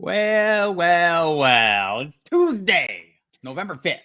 Well. It's Tuesday, November 5th,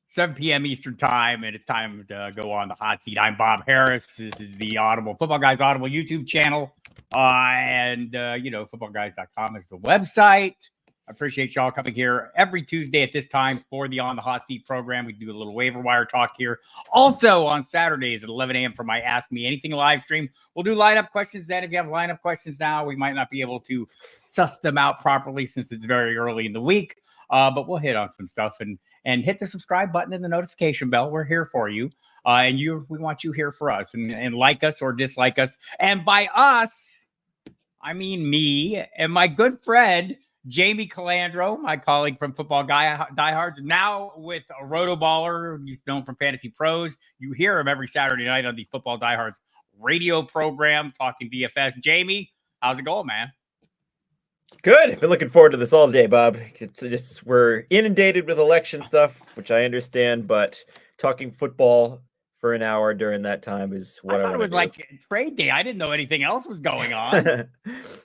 7 p.m. Eastern Time, and it's time to go on the hot seat. I'm Bob Harris. This is the Football Guys Audible YouTube channel. Footballguys.com is the website. I appreciate y'all coming here every Tuesday at this time for the On the Hot Seat program. We do a little waiver wire talk here. Also on Saturdays at 11 a.m. for my Ask Me Anything live stream. We'll do lineup questions then. If you have lineup questions now, we might not be able to suss them out properly since it's very early in the week. But we'll hit on some stuff and hit the subscribe button and the notification bell. We're here for you. We want you here for us and like us or dislike us. And by us, I mean me and my good friend, Jamie Calandro, my colleague from Football Diehards, now with a Rotoballer. He's known from Fantasy Pros. You hear him every Saturday night on the Football Diehards radio program, talking DFS. Jamie, how's it going, man? Good. Been looking forward to this all day, Bob. We're inundated with election stuff, which I understand, but talking football for an hour during that time is what I want to do. It was like trade day. I didn't know anything else was going on.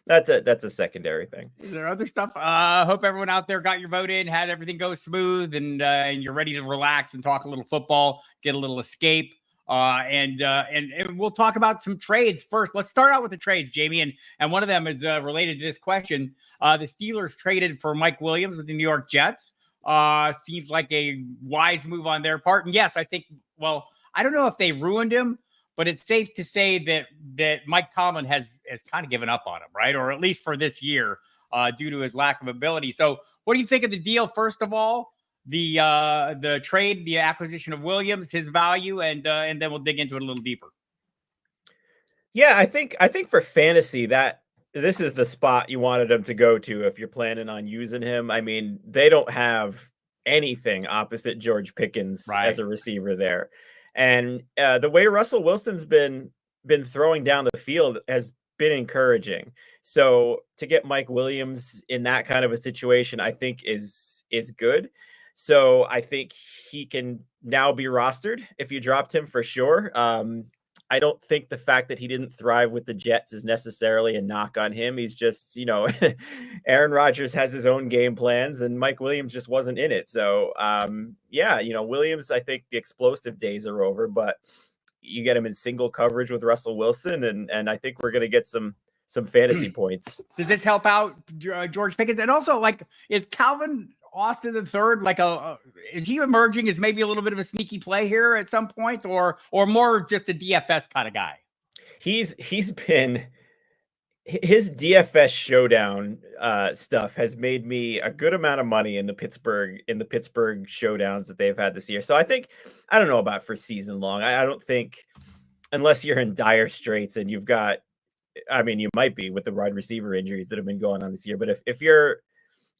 That's a secondary thing. Is there other stuff? Hope everyone out there got your vote in, had everything go smooth, and you're ready to relax and talk a little football, get a little escape. And we'll talk about some trades first. Let's start out with the trades, Jamie. And one of them is related to this question. The Steelers traded for Mike Williams with the New York Jets. Seems like a wise move on their part. And yes, I think, I don't know if they ruined him, but it's safe to say that Mike Tomlin has kind of given up on him, right? Or at least for this year, due to his lack of ability. So what do you think of the deal, first of all? The trade, the acquisition of Williams, his value, and then we'll dig into it a little deeper. Yeah, I think for fantasy that this is the spot you wanted him to go to if you're planning on using him. I mean, they don't have anything opposite George Pickens as a receiver there. And the way Russell Wilson's been throwing down the field has been encouraging. So to get Mike Williams in that kind of a situation, I think is good. So I think he can now be rostered if you dropped him for sure. I don't think the fact that he didn't thrive with the Jets is necessarily a knock on him. He's just, Aaron Rodgers has his own game plans and Mike Williams just wasn't in it. So, Williams, I think the explosive days are over, but you get him in single coverage with Russell Wilson. And I think we're going to get some fantasy points. Does this help out George Pickens? And also, is Calvin Austin the third, is he emerging as maybe a little bit of a sneaky play here at some point, or more just a DFS kind of guy? He's been his DFS showdown stuff has made me a good amount of money in the Pittsburgh showdowns that they've had this year. So I don't know about for season long. I don't think, unless you're in dire straits and you've got, you might be with the wide receiver injuries that have been going on this year, but if you're,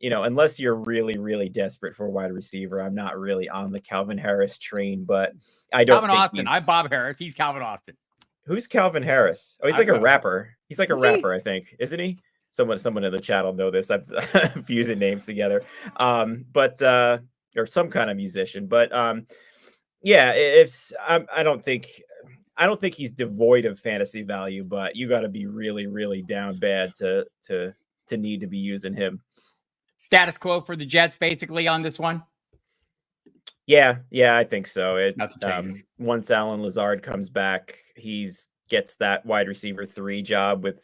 unless you're really, really desperate for a wide receiver, I'm not really on the Calvin Harris train, but I don't Calvin Austin. I'm Bob Harris. He's Calvin Austin. Who's Calvin Harris? Oh, he's like a rapper. He's like a rapper, I think. Isn't he? Someone in the chat will know this. I'm fusing names together. Or some kind of musician. But I don't think he's devoid of fantasy value, but you got to be really, really down bad to need to be using him. Status quo for the Jets, basically, on this one. Yeah, I think so. Once Allen Lazard comes back, gets that wide receiver 3 job with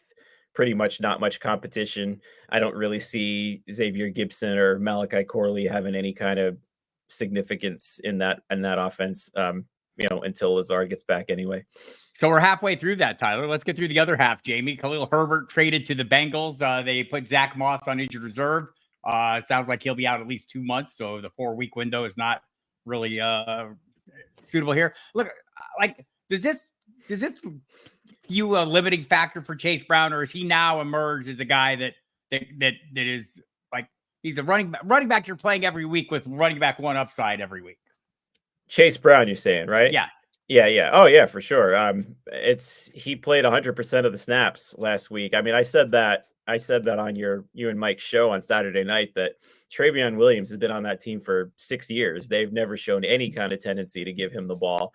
pretty much not much competition. I don't really see Xavier Gibson or Malachi Corley having any kind of significance in that offense. Until Lazard gets back anyway. So we're halfway through that, Tyler. Let's get through the other half, Jamie. Khalil Herbert traded to the Bengals. They put Zach Moss on injured reserve. Sounds like he'll be out at least 2 months, so the 4-week window is not really suitable here. Look, does this you a limiting factor for Chase Brown, or is he now emerged as a guy that is he's a running back you're playing every week with running back 1 upside every week? Chase Brown, you're saying, right? Yeah. Oh yeah, for sure. He played 100% of the snaps last week. I said that on you and Mike's show on Saturday night that Travion Williams has been on that team for 6 years. They've never shown any kind of tendency to give him the ball.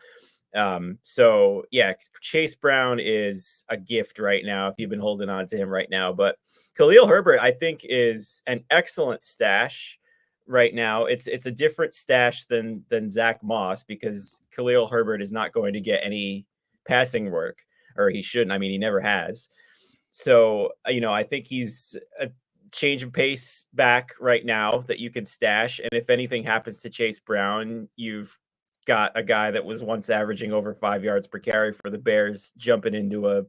So yeah, Chase Brown is a gift right now if you've been holding on to him right now. But Khalil Herbert, I think, is an excellent stash right now. It's a different stash than Zach Moss, because Khalil Herbert is not going to get any passing work, or he shouldn't. I mean, he never has. So, I think he's a change of pace back right now that you can stash. And if anything happens to Chase Brown, you've got a guy that was once averaging over 5 yards per carry for the Bears jumping into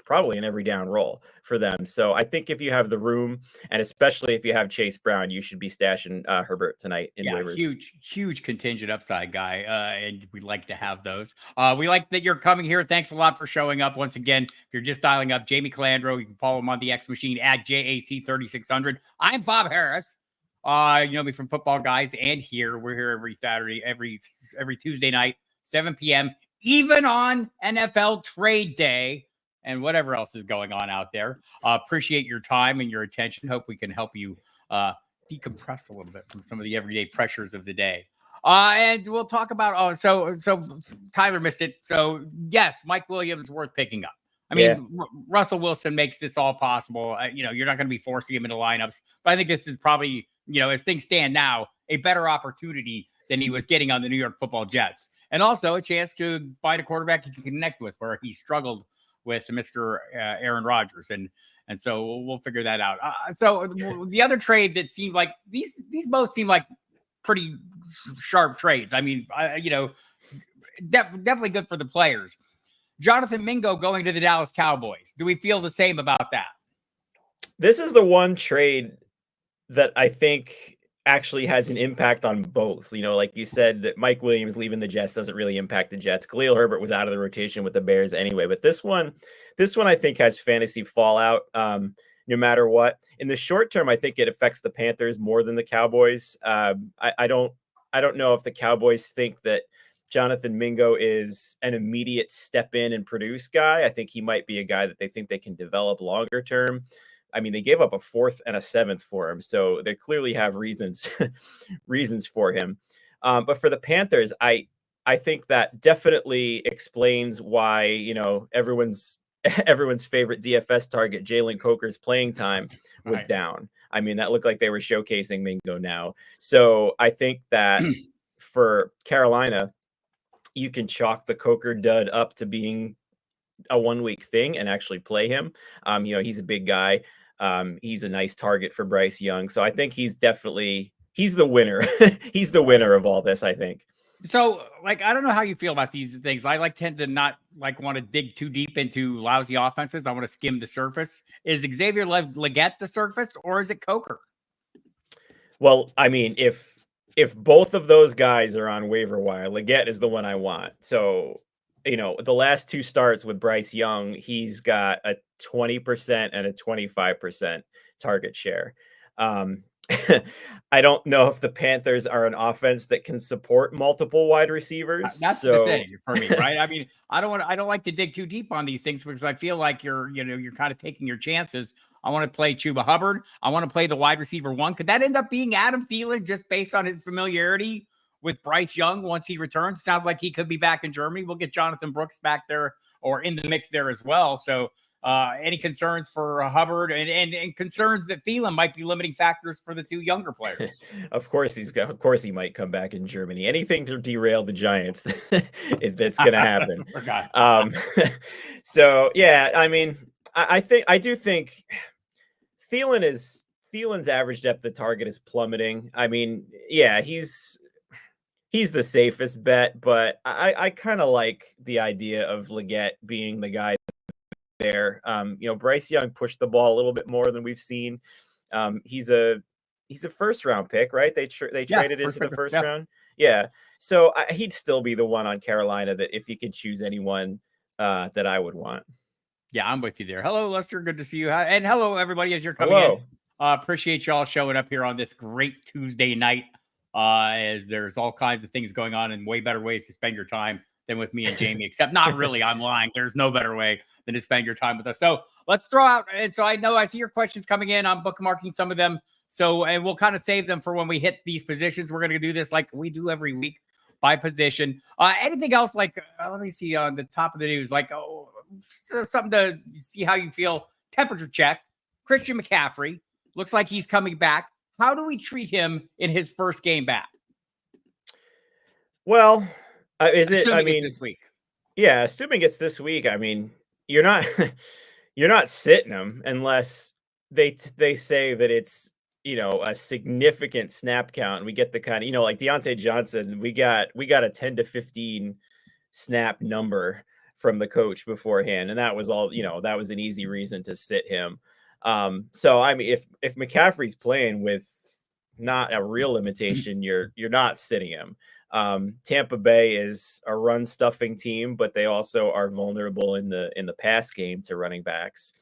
probably an every down role for them. So I think if you have the room, and especially if you have Chase Brown, you should be stashing Herbert tonight in waivers. Huge contingent upside guy. And we like to have those. We like that you're coming here. Thanks a lot for showing up. Once again, if you're just dialing up, Jamie Calandro, you can follow him on the X Machine at JAC3600. I'm Bob Harris. You know me from Football Guys, and we're here every Saturday, every Tuesday night, 7 p.m., even on NFL trade day and whatever else is going on out there. Appreciate your time and your attention. Hope we can help you decompress a little bit from some of the everyday pressures of the day. And we'll talk about, so Tyler missed it. So yes, Mike Williams worth picking up. I mean, Russell Wilson makes this all possible. You're not going to be forcing him into lineups, but I think this is probably, as things stand now, a better opportunity than he was getting on the New York Football Jets. And also a chance to find a quarterback you can connect with, where he struggled with Mr. Aaron Rodgers. And so we'll figure that out. So the other trade that seemed like these both seem like pretty sharp trades. I mean, definitely good for the players. Jonathan Mingo going to the Dallas Cowboys. Do we feel the same about that? This is the one trade that I think actually has an impact on both. Like you said, that Mike Williams leaving the Jets doesn't really impact the Jets. Khalil Herbert was out of the rotation with the Bears anyway, but this one I think has fantasy fallout. No matter what, in the short term, I think it affects the Panthers more than the Cowboys. I don't know if the Cowboys think that Jonathan Mingo is an immediate step in and produce guy. I think he might be a guy that they think they can develop longer term. I mean, they gave up a 4th and a 7th for him, so they clearly have reasons for him. But for the Panthers, I think that definitely explains why everyone's favorite DFS target, Jalen Coker's playing time was down. I mean, that looked like they were showcasing Mingo now. So I think that for Carolina, you can chalk the Coker dud up to being a 1-week thing and actually play him. He's a big guy. He's a nice target for Bryce Young. So I think he's the winner. He's the winner of all this, I think. So, I don't know how you feel about these things. I tend to not want to dig too deep into lousy offenses. I want to skim the surface. Is Xavier Legette the surface, or is it Coker? Well, I mean, if both of those guys are on waiver wire, Legette is the one I want. So, the last 2 starts with Bryce Young, he's got a 20% and a 25% target share. I don't know if the Panthers are an offense that can support multiple wide receivers. That's the thing for me, right? I mean, I don't like to dig too deep on these things, because I feel like you're kind of taking your chances. I want to play Chuba Hubbard. I want to play the wide receiver 1. Could that end up being Adam Thielen, just based on his familiarity with Bryce Young once he returns? Sounds like he could be back in Germany. We'll get Jonathan Brooks back there, or in the mix there as well. So any concerns for Hubbard, and concerns that Thielen might be limiting factors for the 2 younger players? Of course he might come back in Germany. Anything to derail the Giants that's going to happen. So yeah, I mean, I do think Thielen's average depth of target is plummeting. I mean, yeah, he's the safest bet, but I kind of like the idea of Legette being the guy there. Bryce Young pushed the ball a little bit more than we've seen. He's a 1st round pick, right? They traded into the 1st round. Yeah. So he'd still be the one on Carolina that if you could choose anyone that I would want. Yeah, I'm with you there. Hello, Lester. Good to see you. And hello, everybody, as you're coming in. Appreciate y'all showing up here on this great Tuesday night, as there's all kinds of things going on and way better ways to spend your time than with me and Jamie, except not really. I'm lying. There's no better way than to spend your time with us. So let's throw out. And so I see your questions coming in. I'm bookmarking some of them. So, and we'll kind of save them for when we hit these positions. We're going to do this like we do every week. by position. Anything else like, let me see on the top of the news, like something to see how you feel. Temperature check. Christian McCaffrey looks like he's coming back. How do we treat him in his first game back? Well, Assuming it's this week. Yeah, assuming it's this week. I mean, you're not you're not sitting him unless they say that it's a significant snap count, and we get the kind of like Deontay Johnson. We got a 10 to 15 snap number from the coach beforehand, and that was all. That was an easy reason to sit him. So I mean, if McCaffrey's playing with not a real limitation, you're not sitting him. Tampa Bay is a run stuffing team, but they also are vulnerable in the pass game to running backs.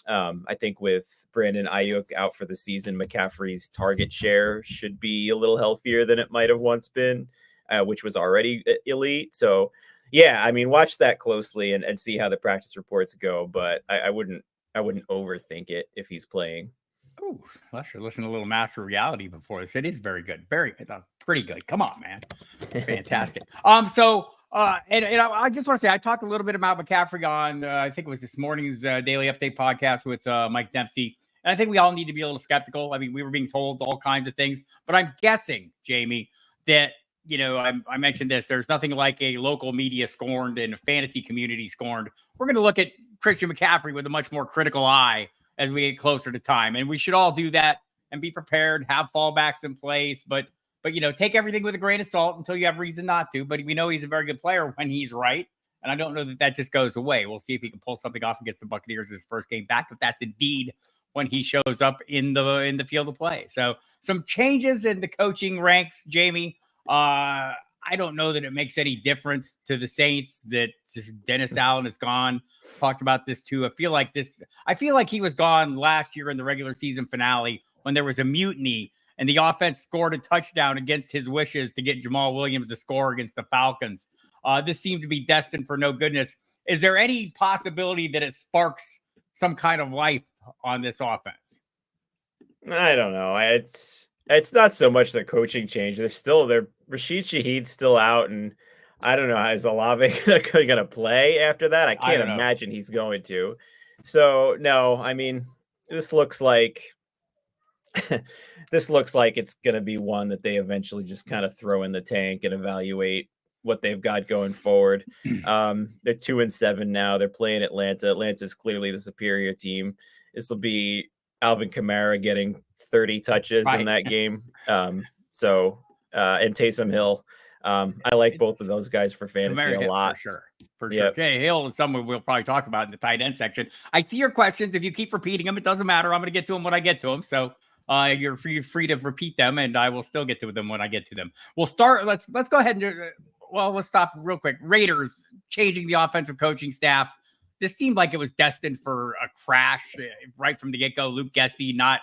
I think with Brandon Ayuk out for the season, McCaffrey's target share should be a little healthier than it might have once been, which was already elite. So yeah, I mean, watch that closely and see how the practice reports go, but I wouldn't overthink it if he's playing. Ooh, Lester, listen to a little Master Reality before this. It is very good. Very good. Pretty good. Come on, man. Fantastic. So I just want to say, I talked a little bit about McCaffrey on, I think it was this morning's Daily Update podcast with Mike Dempsey. And I think we all need to be a little skeptical. I mean, we were being told all kinds of things, but I'm guessing, Jamie, that, I mentioned this, there's nothing like a local media scorned and a fantasy community scorned. We're going to look at Christian McCaffrey with a much more critical eye as we get closer to time. And we should all do that and be prepared, have fallbacks in place, but take everything with a grain of salt until you have reason not to. But we know he's a very good player when he's right. And I don't know that just goes away. We'll see if he can pull something off against the Buccaneers in his first game back, if that's indeed when he shows up in the field of play. So some changes in the coaching ranks, Jamie. I don't know that it makes any difference to the Saints that Dennis Allen is gone. Talked about this too. I feel like he was gone last year in the regular season finale when there was a mutiny and the offense scored a touchdown against his wishes to get Jamal Williams to score against the Falcons. This seemed to be destined for no goodness. Is there any possibility that it sparks some kind of life on this offense? I don't know. It's not so much the coaching change. Rashid Shaheed's still out, and I don't know, is Olave gonna play after that? I can't imagine he's going to. So no, I mean, this looks like it's gonna be one that they eventually just kind of throw in the tank and evaluate what they've got going forward. They're 2-7 now. They're playing Atlanta. Atlanta's clearly the superior team. This will be Alvin Kamara getting 30 touches in that game. And Taysom Hill. I like both of those guys for fantasy a lot. For sure. Okay, Hill is someone we'll probably talk about in the tight end section. I see your questions. If you keep repeating them, it doesn't matter. I'm going to get to them when I get to them. So you're free to repeat them, and I will still get to them when I get to them. We'll start. Let's go ahead and let's stop real quick. Raiders changing the offensive coaching staff. This seemed like it was destined for a crash right from the get-go. Luke Getsy, not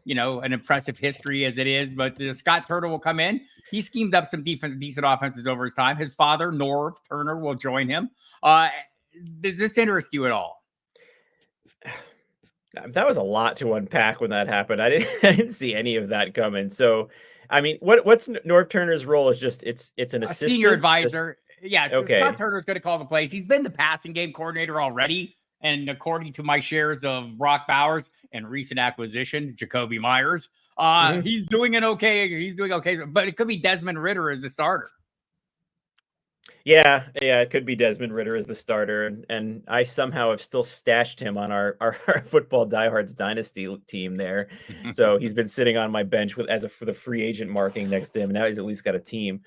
an impressive history as it is, but Scott Turner will come in. He schemed up some decent offenses over his time. His father, Norv Turner, will join him. Does this interest you at all? That was a lot to unpack when that happened. I didn't see any of that coming. So, I mean, what's Norv Turner's role? Is just it's an assistant, senior advisor. Okay. Scott Turner's going to call the plays. He's been the passing game coordinator already. And according to my shares of Brock Bowers and recent acquisition, Jacoby Myers, he's doing okay. He's doing okay. But it could be Desmond Ridder as the starter. Yeah, it could be Desmond Ridder as the starter. And I somehow have still stashed him on our Football Diehards Dynasty team there. So he's been sitting on my bench for the free agent marking next to him. Now he's at least got a team.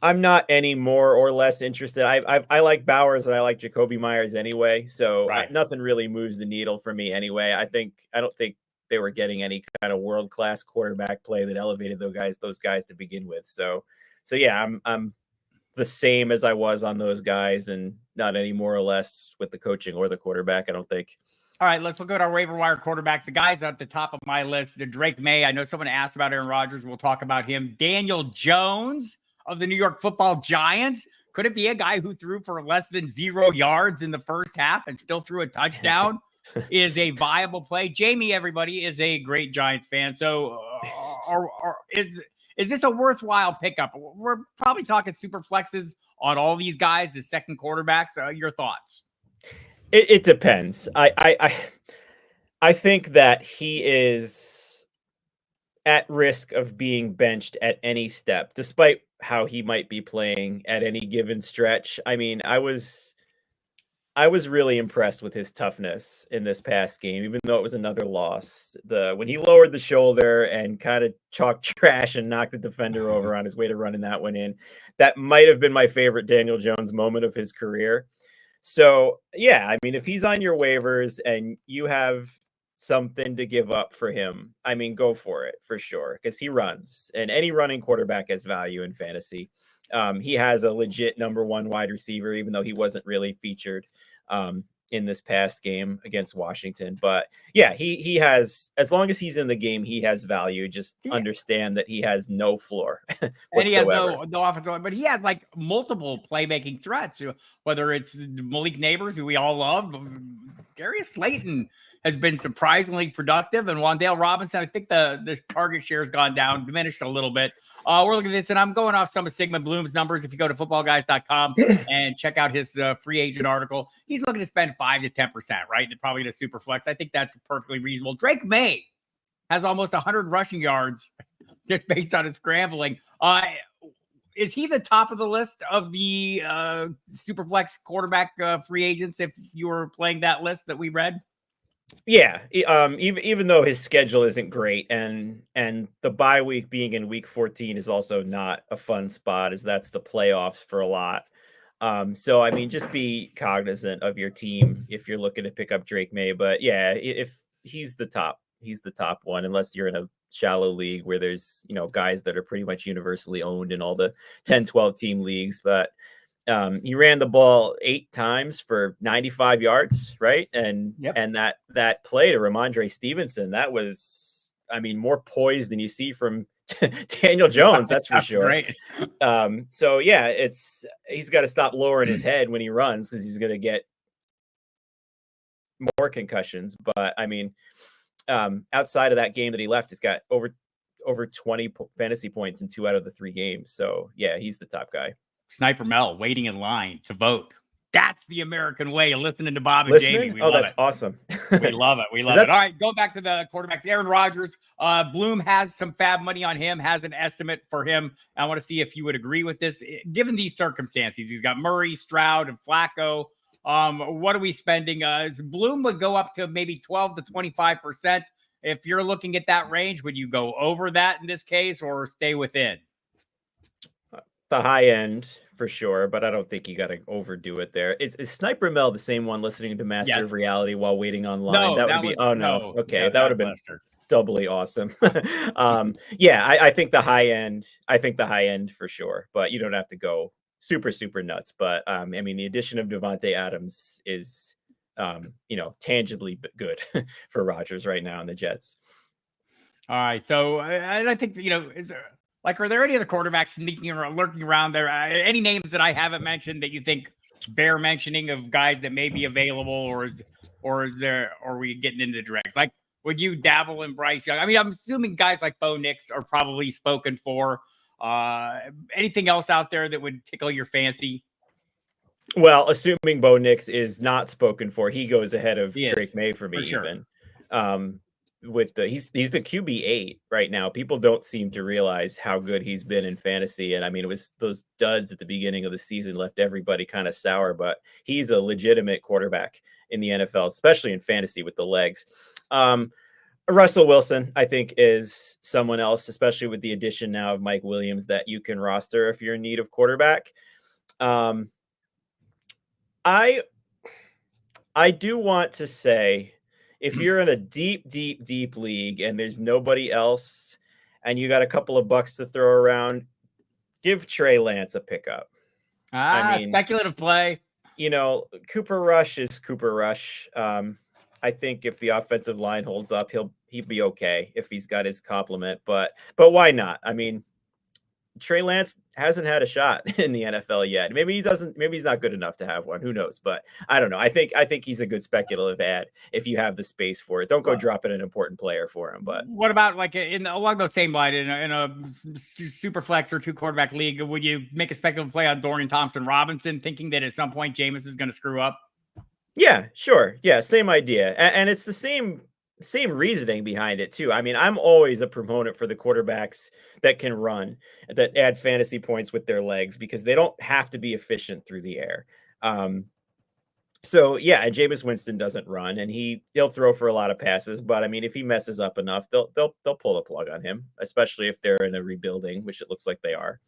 I'm not any more or less interested. I like Bowers and I like Jacoby Myers anyway. So nothing really moves the needle for me anyway. I don't think they were getting any kind of world-class quarterback play that elevated those guys to begin with. So yeah, I'm the same as I was on those guys and not any more or less with the coaching or the quarterback, I don't think. All right, let's look at our waiver wire quarterbacks. The guys at the top of my list, Drake May. I know someone asked about Aaron Rodgers. We'll talk about him. Daniel Jones of the New York Football Giants. Could it be a guy who threw for less than 0 yards in the first half and still threw a touchdown? Is a viable play. Jamie, everybody, is a great Giants fan. So is Is this a worthwhile pickup? We're probably talking super flexes on all these guys as second quarterbacks. Your thoughts? It depends. I think that he is at risk of being benched at any step, despite how he might be playing at any given stretch. I mean, I was really impressed with his toughness in this past game, even though it was another loss. When he lowered the shoulder and kind of chalked trash and knocked the defender over on his way to running that one in, that might have been my favorite Daniel Jones moment of his career. So, yeah, I mean, if he's on your waivers and you have something to give up for him, I mean, go for it for sure, because he runs, and any running quarterback has value in fantasy. He has a legit number one wide receiver, even though he wasn't really featured in this past game against Washington. But yeah, he has, as long as he's in the game, he has value. Just understand that he has no floor whatsoever. And he has no offensive, but he has like multiple playmaking threats, whether it's Malik Neighbors, who we all love. Darius Slayton has been surprisingly productive, and Wan'Dale Robinson, I think the target share has gone down, diminished a little bit. We're looking at this, and I'm going off some of Sigmund Bloom's numbers. If you go to footballguys.com and check out his free agent article, he's looking to spend 5 to 10%, right? Probably to super flex. I think that's perfectly reasonable. Drake May has almost 100 rushing yards just based on his scrambling. Is he the top of the list of the super flex quarterback free agents if you were playing that list that we read? Yeah, even though his schedule isn't great, and the bye week being in week 14 is also not a fun spot, as that's the playoffs for a lot. So I mean, just be cognizant of your team if you're looking to pick up Drake May. But yeah, if he's the top one, unless you're in a shallow league where there's, guys that are pretty much universally owned in all the 10, 12 team leagues. But he ran the ball 8 times for 95 yards, right? And that play to Ramondre Stevenson, that was, I mean, more poised than you see from Daniel Jones, that's for sure. Great. So yeah, he's got to stop lowering his head when he runs, because he's going to get more concussions. But I mean, outside of that game that he left, he's got over 20 fantasy points in 2 out of the 3 games. So yeah, he's the top guy. Sniper Mel waiting in line to vote. That's the American way of listening to Bob and Jamie. We love that's it. Awesome. We love it. We love it. All right, go back to the quarterbacks. Aaron Rodgers. Bloom has some fab money on him, has an estimate for him. I want to see if you would agree with this. Given these circumstances, he's got Murray, Stroud, and Flacco. What are we spending? Bloom would go up to maybe 12 to 25%. If you're looking at that range, would you go over that in this case or stay within? The high end for sure, but I don't think you got to overdo it there. Is Sniper Mel the same one listening to Master of Reality while waiting online? No, that would be. Oh no. Okay, yeah, that would have been doubly awesome. Yeah, I think the high end. I think the high end for sure, but you don't have to go super nuts. But I mean, the addition of Devontae Adams is, tangibly good for Rodgers right now in the Jets. All right, so I think is there. Are there any other quarterbacks sneaking around, lurking around there? Any names that I haven't mentioned that you think bear mentioning of guys that may be available, or are we getting into the dregs? Like, would you dabble in Bryce Young? I mean, I'm assuming guys like Bo Nix are probably spoken for. Anything else out there that would tickle your fancy? Well, assuming Bo Nix is not spoken for, he goes ahead of Drake May for me, sure. even. He's the QB8 right now. People don't seem to realize how good he's been in fantasy. And I mean, it was those duds at the beginning of the season left everybody kind of sour, but he's a legitimate quarterback in the NFL, especially in fantasy with the legs. Russell Wilson, I think, is someone else, especially with the addition now of Mike Williams, that you can roster if you're in need of quarterback. I do want to say, if you're in a deep league and there's nobody else and you got a couple of bucks to throw around, give Trey Lance a pickup. I mean, speculative play. Cooper Rush is Cooper Rush. I think if the offensive line holds up, he'd be okay if he's got his complement. But why not? I mean, Trey Lance hasn't had a shot in the NFL yet. Maybe he doesn't. Maybe he's not good enough to have one. Who knows? But I don't know. I think he's a good speculative ad if you have the space for it. Don't go dropping an important player for him. But what about like along those same line in a super flex or 2 quarterback league? Would you make a speculative play on Dorian Thompson-Robinson, thinking that at some point Jameis is going to screw up? Yeah, sure. Yeah, same idea. And it's the same reasoning behind it too. I mean, I'm always a proponent for the quarterbacks that can run, that add fantasy points with their legs, because they don't have to be efficient through the air. So yeah, and Jameis Winston doesn't run, and he'll throw for a lot of passes, but I mean, if he messes up enough, they'll pull the plug on him, especially if they're in a rebuilding, which it looks like they are.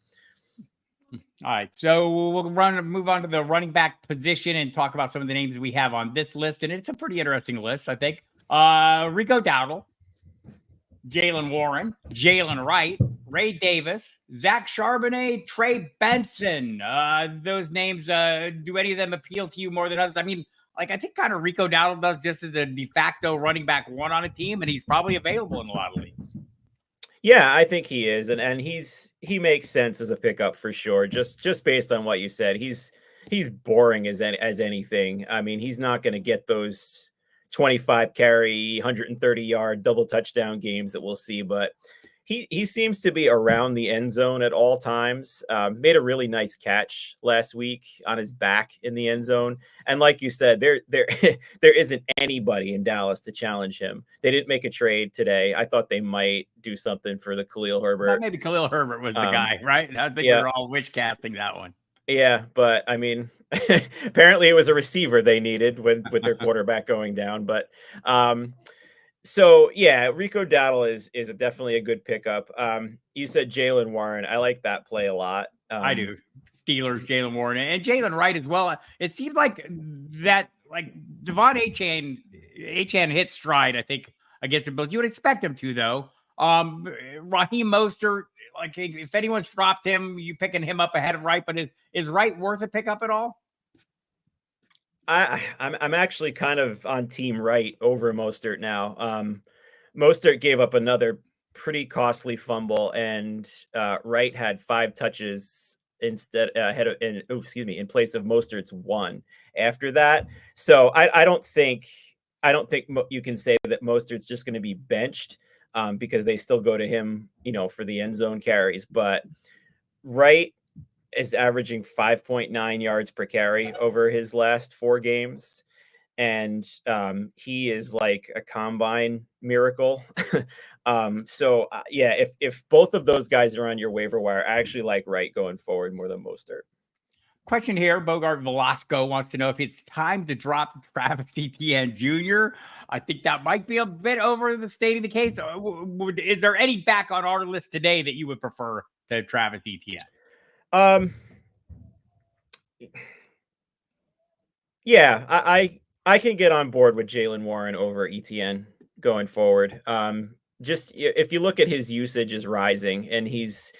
All right, so we'll move on to the running back position and talk about some of the names we have on this list, and it's a pretty interesting list, I think. Rico Dowdle, Jalen Warren, Jalen Wright, Ray Davis, Zach Charbonnet, Trey Benson. Those names, do any of them appeal to you more than others? I mean, like, I think kind of Rico Dowdle does just as the de facto running back one on a team, and he's probably available in a lot of leagues. Yeah, I think he is, and he makes sense as a pickup for sure. Just based on what you said, he's boring as anything. I mean, he's not going to get those 25 carry, 130 yard double touchdown games that we'll see, but he seems to be around the end zone at all times. Made a really nice catch last week on his back in the end zone. And like you said, there isn't anybody in Dallas to challenge him. They didn't make a trade today. I thought they might do something for the Khalil Herbert. Maybe Khalil Herbert was the guy, right? I think we were all wish casting that one. Yeah, but I mean, apparently it was a receiver they needed with their quarterback going down. But so yeah, Rico Dowdle is definitely a good pickup. You said Jalen Warren. I like that play a lot. I do. Steelers, Jalen Warren, and Jalen Wright as well. It seemed like that, like Devon Achane hit stride, I think, against the Bills. You would expect him to, though. Raheem Mostert, like if anyone's dropped him, you picking him up ahead of Wright, but is Wright worth a pickup at all? I'm actually kind of on team Wright over Mostert now. Mostert gave up another pretty costly fumble, and Wright had 5 touches instead in place of Mostert's 1 after that. So I don't think you can say that Mostert's just going to be benched because they still go to him, for the end zone carries. But Wright is averaging 5.9 yards per carry over his last 4 games. And he is like a combine miracle. So if both of those guys are on your waiver wire, I actually like Wright going forward more than Mostert. Question here, Bogart Velasco wants to know if it's time to drop Travis Etienne Jr. I think that might be a bit over the stating the case. Is there any back on our list today that you would prefer to Travis Etienne? Yeah, I can get on board with Jalen Warren over Etienne going forward. Just if you look at his usage is rising, and he's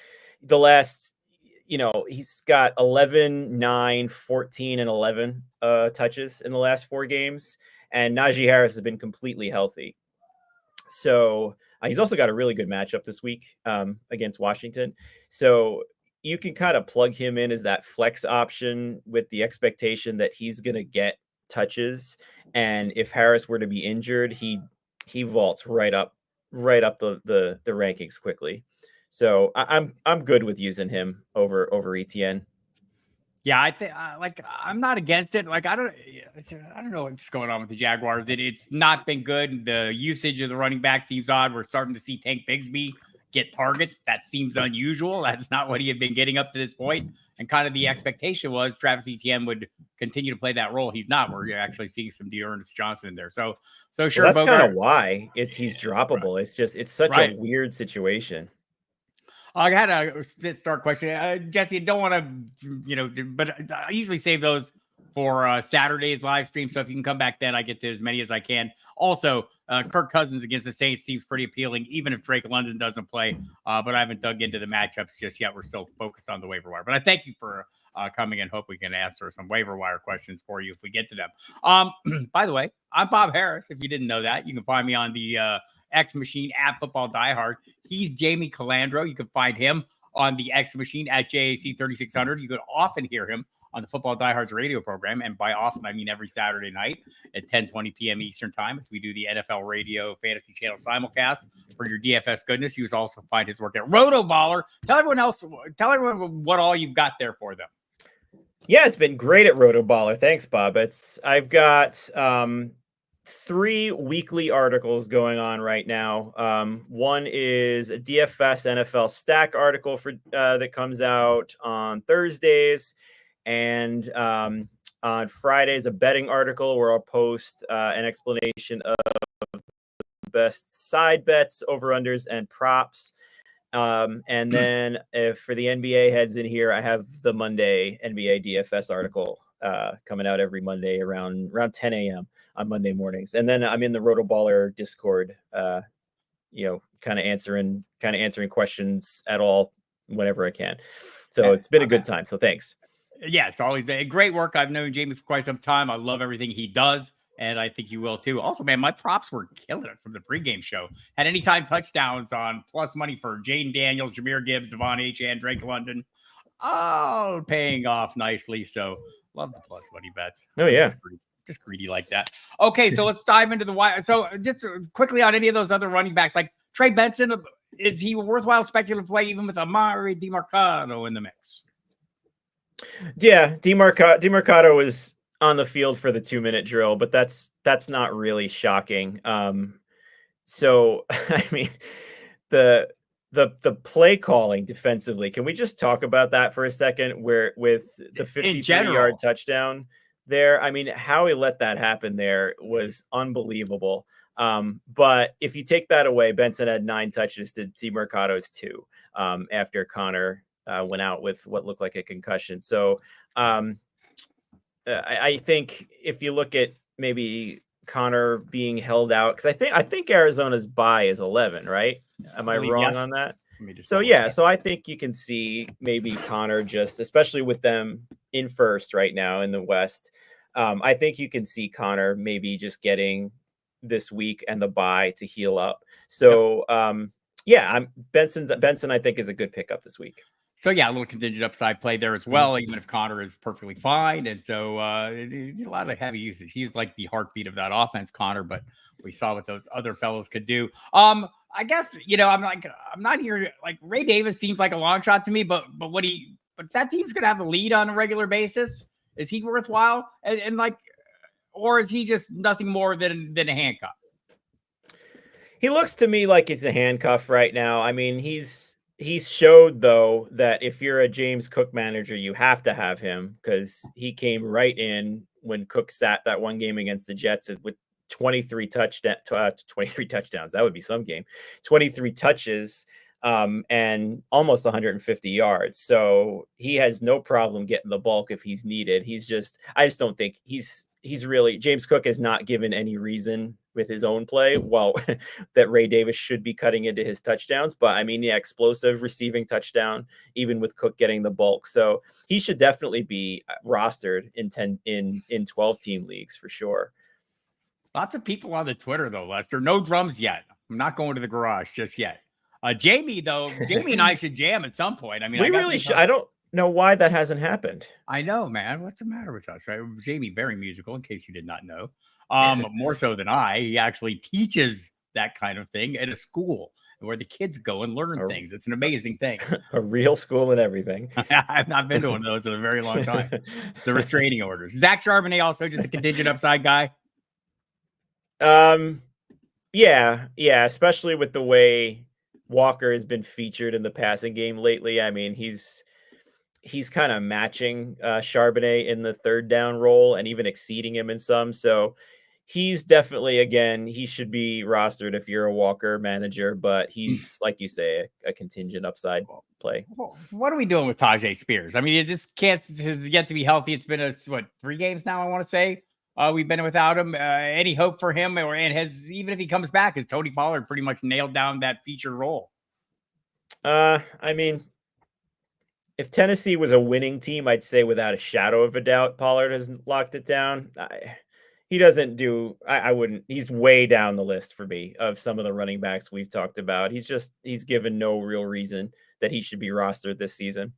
the last, he's got 11, 9, 14, and 11 touches in the last 4 games. And Najee Harris has been completely healthy. So he's also got a really good matchup this week against Washington. So you can kind of plug him in as that flex option with the expectation that he's going to get touches. And if Harris were to be injured, he vaults right up the rankings quickly. So I'm good with using him over Etienne. Yeah, I think I'm not against it. Like I don't know what's going on with the Jaguars. It's not been good. The usage of the running back seems odd. We're starting to see Tank Bigsby get targets. That seems unusual. That's not what he had been getting up to this point. And kind of the expectation was Travis Etienne would continue to play that role. He's not. We're actually seeing some Dearness Johnson in there. So sure. Well, that's kind of why he's droppable. Right. It's such a weird situation. I had a start question. Jesse, I don't want to, but I usually save those for Saturday's live stream. So if you can come back then, I get to as many as I can. Also, Kirk Cousins against the Saints seems pretty appealing, even if Drake London doesn't play. But I haven't dug into the matchups just yet. We're still focused on the waiver wire. But I thank you for coming and hope we can answer some waiver wire questions for you if we get to them. By the way, I'm Bob Harris. If you didn't know that, you can find me on the X Machine at Football Diehard. He's Jamie Calandro. You can find him on the X machine at JAC 3600. You could often hear him on the Football Diehards radio program. And by often, I mean every Saturday night at 10:20 p.m. Eastern time as we do the NFL Radio Fantasy Channel simulcast for your DFS goodness. You also find his work at Rotoballer. Tell everyone what all you've got there for them. Yeah, it's been great at Rotoballer. Thanks, Bob. I've got 3 weekly articles going on right now. One is a DFS NFL stack article for that comes out on Thursdays, and on Fridays a betting article where I'll post an explanation of best side bets, over-unders, and props. And then if for the NBA heads in here, I have the Monday NBA DFS article coming out every Monday around 10 a.m. on Monday mornings. And then I'm in the Rotoballer Discord, kind of answering questions at all whenever I can. So it's been a good time. So thanks. Yeah, it's always a great work. I've known Jamie for quite some time. I love everything he does. And I think you will too. Also, man, my props were killing it from the pregame show. Had anytime touchdowns on plus money for Jaden Daniels, Jahmyr Gibbs, Devon Achane, Drake London. Oh, paying off nicely. So love the plus money bets. Oh, yeah. Just greedy like that. Okay, so let's dive into the wire. So just quickly on any of those other running backs, like Trey Benson, is he a worthwhile speculative play even with Amari DiMercato in the mix? Yeah, DiMercato was on the field for the 2-minute drill, but that's not really shocking. So I mean, the play calling defensively, can we just talk about that for a second? Where with the 53-yard touchdown there, I mean, how he let that happen there was unbelievable. But if you take that away, Benson had 9 touches to DiMercato's 2 after Connor went out with what looked like a concussion. So I think if you look at maybe Connor being held out, because I think Arizona's bye is 11, right? Am I wrong on that? So yeah, so I think you can see maybe Connor just, especially with them in first right now in the West. I think you can see Connor maybe just getting this week and the bye to heal up. So Benson I think is a good pickup this week. So yeah, a little contingent upside play there as well, even if Connor is perfectly fine. And so a lot of heavy usage. He's like the heartbeat of that offense, Connor, but we saw what those other fellows could do. I guess, I'm not here. Like Ray Davis seems like a long shot to me, but if that team's going to have a lead on a regular basis, is he worthwhile? And or is he just nothing more than a handcuff? He looks to me like it's a handcuff right now. I mean, he's showed, though, that if you're a James Cook manager, you have to have him because he came right in when Cook sat that one game against the Jets with 23 touchdowns. That would be some game. 23 touches and almost 150 yards. So he has no problem getting the bulk if he's needed. I just don't think he's really, James Cook has not given any reason with his own play, that Ray Davis should be cutting into his touchdowns. But I mean, explosive receiving touchdown, even with Cook getting the bulk. So he should definitely be rostered in 12 team leagues for sure. Lots of people on the Twitter though, Lester. No drums yet. I'm not going to the garage just yet. Jamie and I should jam at some point. I mean, I don't know why that hasn't happened. I know, man. What's the matter with us? Right? Jamie, very musical, in case you did not know. More so than I. He actually teaches that kind of thing at a school where the kids go and learn things. It's an amazing thing. A real school and everything. I've not been to one of those in a very long time. It's the restraining orders. Zach Charbonnet also just a contingent upside guy. Yeah, especially with the way Walker has been featured in the passing game lately. I mean, he's kind of matching Charbonnet in the third down role and even exceeding him in some. So he's definitely, again, he should be rostered if you're a Walker manager, but he's, like you say, a contingent upside play. What are we doing with Tajay Spears? I mean, it just has yet to be healthy. It's been 3 games now, I want to say. We've been without him. Any hope for him? Even if he comes back, has Tony Pollard pretty much nailed down that feature role? I mean, if Tennessee was a winning team, I'd say without a shadow of a doubt, Pollard has locked it down. he doesn't do. I wouldn't. He's way down the list for me of some of the running backs we've talked about. He's given no real reason that he should be rostered this season.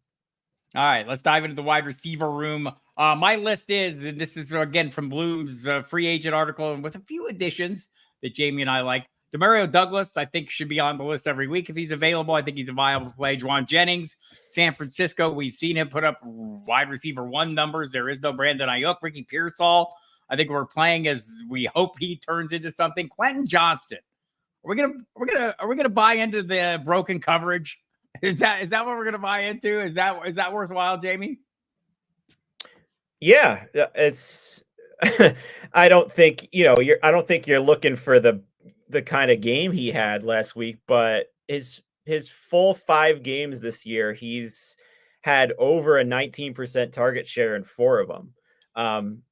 All right, let's dive into the wide receiver room. My list is, and this is again from Bloom's free agent article, and with a few additions that Jamie and I like. Demario Douglas, I think, should be on the list every week if he's available. I think he's a viable play. Juwan Jennings, San Francisco, we've seen him put up wide receiver 1 numbers. There is no Brandon Ayuk. Ricky Pearsall, I think we're playing as we hope he turns into something. Quentin Johnston, are we gonna buy into the broken coverage? Is that what we're gonna buy into? Is that worthwhile, Jamie? Yeah, it's. I don't think I don't think you're looking for the kind of game he had last week, but his full 5 games this year, he's had over a 19% target share in 4 of them.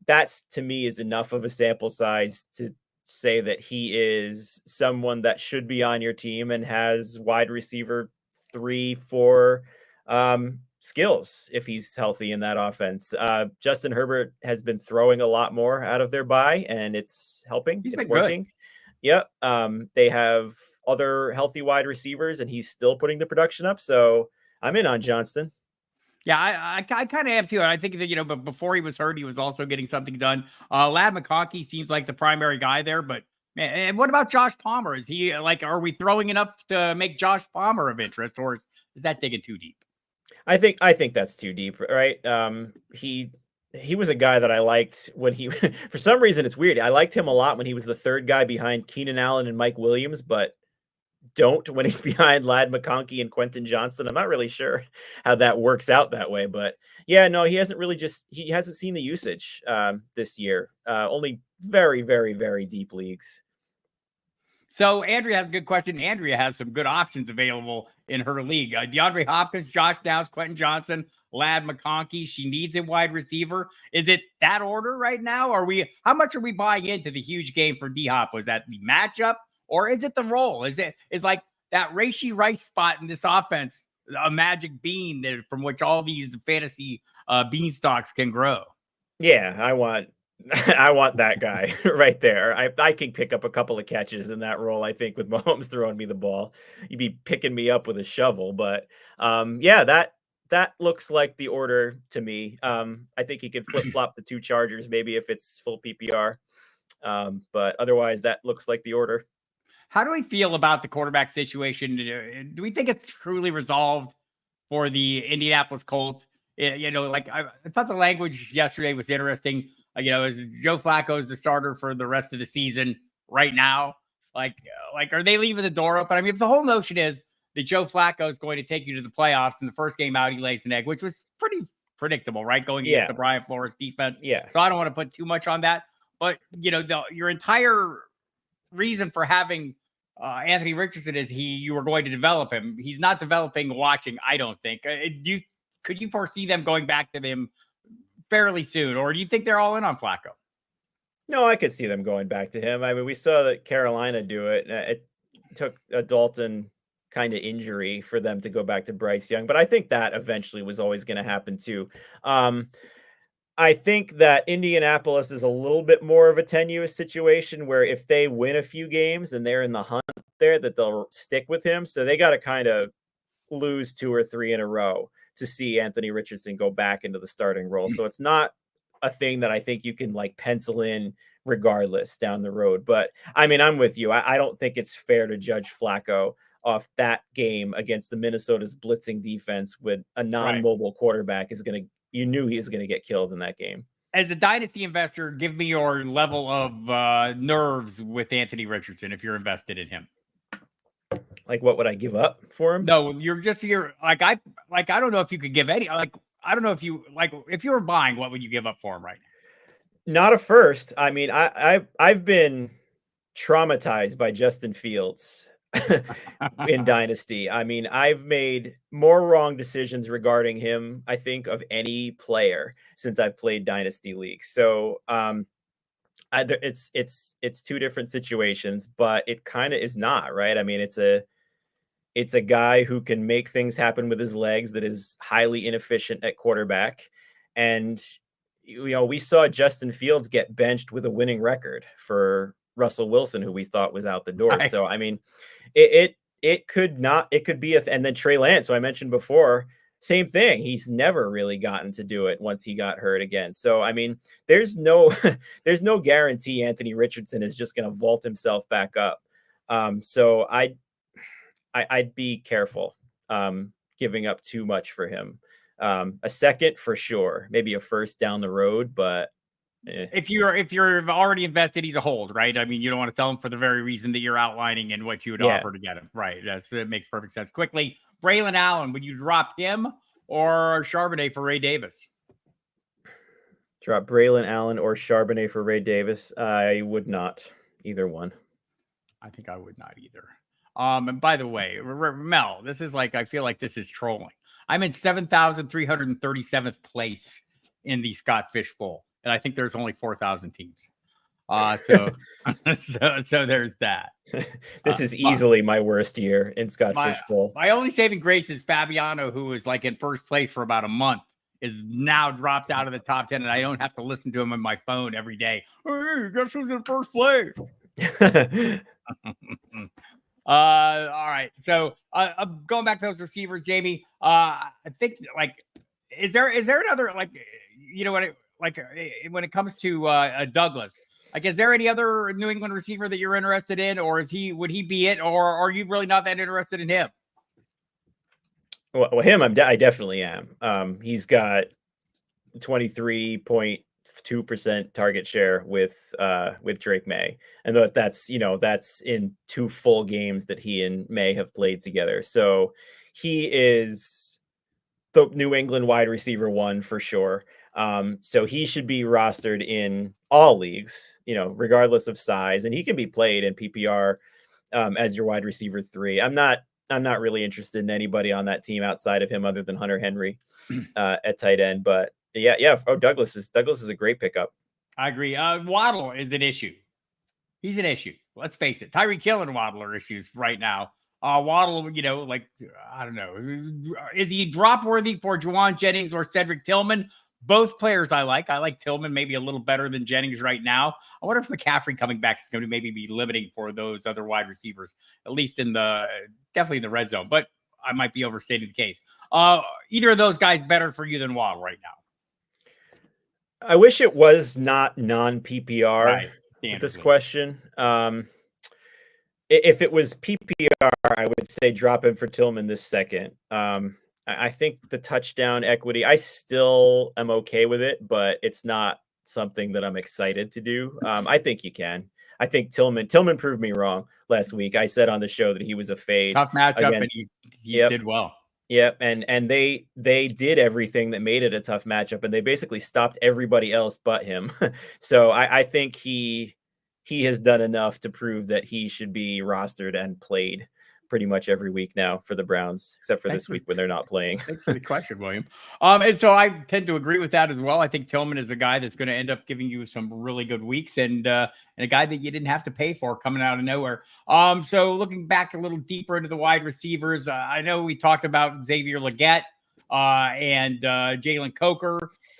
That's, to me, is enough of a sample size to say that he is someone that should be on your team and has wide receiver 3, 4 skills if he's healthy in that offense. Justin Herbert has been throwing a lot more out of their bye, and it's helping. He's it's been working. good. Yep. They have other healthy wide receivers, and he's still putting the production up. So I'm in on Johnston. Yeah, I kind of am too. And I think that, but before he was hurt, he was also getting something done. Lad McConkey seems like the primary guy there, but man, and what about Josh Palmer? Is he are we throwing enough to make Josh Palmer of interest, or is that digging too deep? I think that's too deep, right? He was a guy that I liked when he for some reason, it's weird. I liked him a lot when he was the 3rd guy behind Keenan Allen and Mike Williams, but don't when he's behind Lad McConkey and Quentin Johnston. I'm not really sure how that works out that way, but yeah, no, he hasn't seen the usage this year. Only very, very, very deep leagues. So Andrea has a good question. Andrea has some good options available in her league. DeAndre Hopkins, Josh Downs, Quentin Johnson, Lad McConkey. She needs a wide receiver. Is it that order right now? How much are we buying into the huge game for D-Hop? Was that the matchup, or is it the role? Is like that Rashee Rice spot in this offense a magic bean from which all these fantasy beanstalks can grow? Yeah, I want that guy right there. I can pick up a couple of catches in that role, I think, with Mahomes throwing me the ball. You'd be picking me up with a shovel, but yeah, that looks like the order to me. I think he could flip-flop the 2 Chargers maybe if it's full PPR. But otherwise that looks like the order. How do we feel about the quarterback situation? Do we think it's truly resolved for the Indianapolis Colts? I thought the language yesterday was interesting. Is Joe Flacco's the starter for the rest of the season right now? Are they leaving the door open? I mean, if the whole notion is that Joe Flacco is going to take you to the playoffs, and the first game out he lays an egg, which was pretty predictable, right? Going against the Brian Flores defense. Yeah. So I don't want to put too much on that. But, your entire reason for having Anthony Richardson is you were going to develop him. He's not developing watching, I don't think. Could you foresee them going back to them fairly soon, or do you think they're all in on Flacco? No, I could see them going back to him. I mean, we saw that Carolina do it. It took a Dalton kind of injury for them to go back to Bryce Young, but I think that eventually was always going to happen too. I think that Indianapolis is a little bit more of a tenuous situation where if they win a few games and they're in the hunt there, that they'll stick with him. So they got to kind of lose 2 or 3 in a row to see Anthony Richardson go back into the starting role. So it's not a thing that I think you can like pencil in regardless down the road. But I mean, I'm with you. I don't think it's fair to judge Flacco off that game against the Minnesota's blitzing defense with a non-mobile quarterback you knew he was going to get killed in that game. As a dynasty investor, give me your level of nerves with Anthony Richardson if you're invested in him. Like, what would I give up for him? No, I don't know if you could give any, I don't know if if you were buying, what would you give up for him right now? Not a first. I mean, I've been traumatized by Justin Fields in Dynasty. I mean, I've made more wrong decisions regarding him, I think, of any player since I've played Dynasty League. So it's 2 different situations, but it kind of is not, right? I mean, it's a guy who can make things happen with his legs that is highly inefficient at quarterback. And we saw Justin Fields get benched with a winning record for Russell Wilson, who we thought was out the door. Right. So I mean, it could not, it could be and then Trey Lance, so I mentioned before, same thing. He's never really gotten to do it once he got hurt again. So I mean, there's no there's no guarantee Anthony Richardson is just going to vault himself back up. So I'd be careful giving up too much for him. A second for sure, maybe a first down the road, but if you're already invested, he's a hold, right? I mean, you don't want to sell him for the very reason that you're outlining and what you would offer to get him, right? It makes perfect sense. Quickly, Braylon Allen, would you drop him or Charbonnet for Ray Davis? Drop Braylon Allen or Charbonnet for Ray Davis? I would not. Either one. I think I would not either. And by the way, Mel, this is like, I feel like this is trolling. I'm in 7,337th place in the Scott Fish Bowl, and I think there's only 4,000 teams. So there's that. This is easily my worst year in Scott Fish Bowl. My only saving grace is Fabiano, who was like in first place for about a month, is now dropped out of the top 10, and I don't have to listen to him on my phone every day. Hey, guess who's in first place? All right. So going back to those receivers, Jamie, I think like, is there another, like, you know what, when it comes to Douglas, like, is there any other New England receiver that you're interested in, or would he be it, or are you really not that interested in him? Well, him, I definitely am. He's got 23.2% target share with Drake May, and that's in 2 full games that he and May have played together. So he is the New England wide receiver 1 for sure. So he should be rostered in all leagues, regardless of size, and he can be played in PPR as your wide receiver 3. I'm not really interested in anybody on that team outside of him other than Hunter Henry at tight end, but yeah. Oh, Douglas is a great pickup. I agree. Waddle is an issue. He's an issue. Let's face it. Tyreek Hill and Waddle are issues right now. Waddle, I don't know. Is he drop worthy for Juwan Jennings or Cedric Tillman? Both players I like. I like Tillman maybe a little better than Jennings right now. I wonder if McCaffrey coming back is going to maybe be limiting for those other wide receivers, at least definitely in the red zone, but I might be overstating the case. Either of those guys better for you than Waddle right now? I wish it was not non-PPR, right, this question. If it was PPR, I would say drop him for Tillman this second. I think the touchdown equity, I still am okay with it, but it's not something that I'm excited to do. I think you can. I think Tillman proved me wrong last week. I said on the show that he was a fade. Tough matchup, and he did well. Yep, and they did everything that made it a tough matchup, and they basically stopped everybody else but him. So I think he has done enough to prove that he should be rostered and played pretty much every week now for the Browns, except for this week when they're not playing. Thanks for the question, William. And so I tend to agree with that as well. I think Tillman is a guy that's going to end up giving you some really good weeks, and a guy that you didn't have to pay for coming out of nowhere. So looking back a little deeper into the wide receivers, I know we talked about Xavier Legette and Jalen Coker.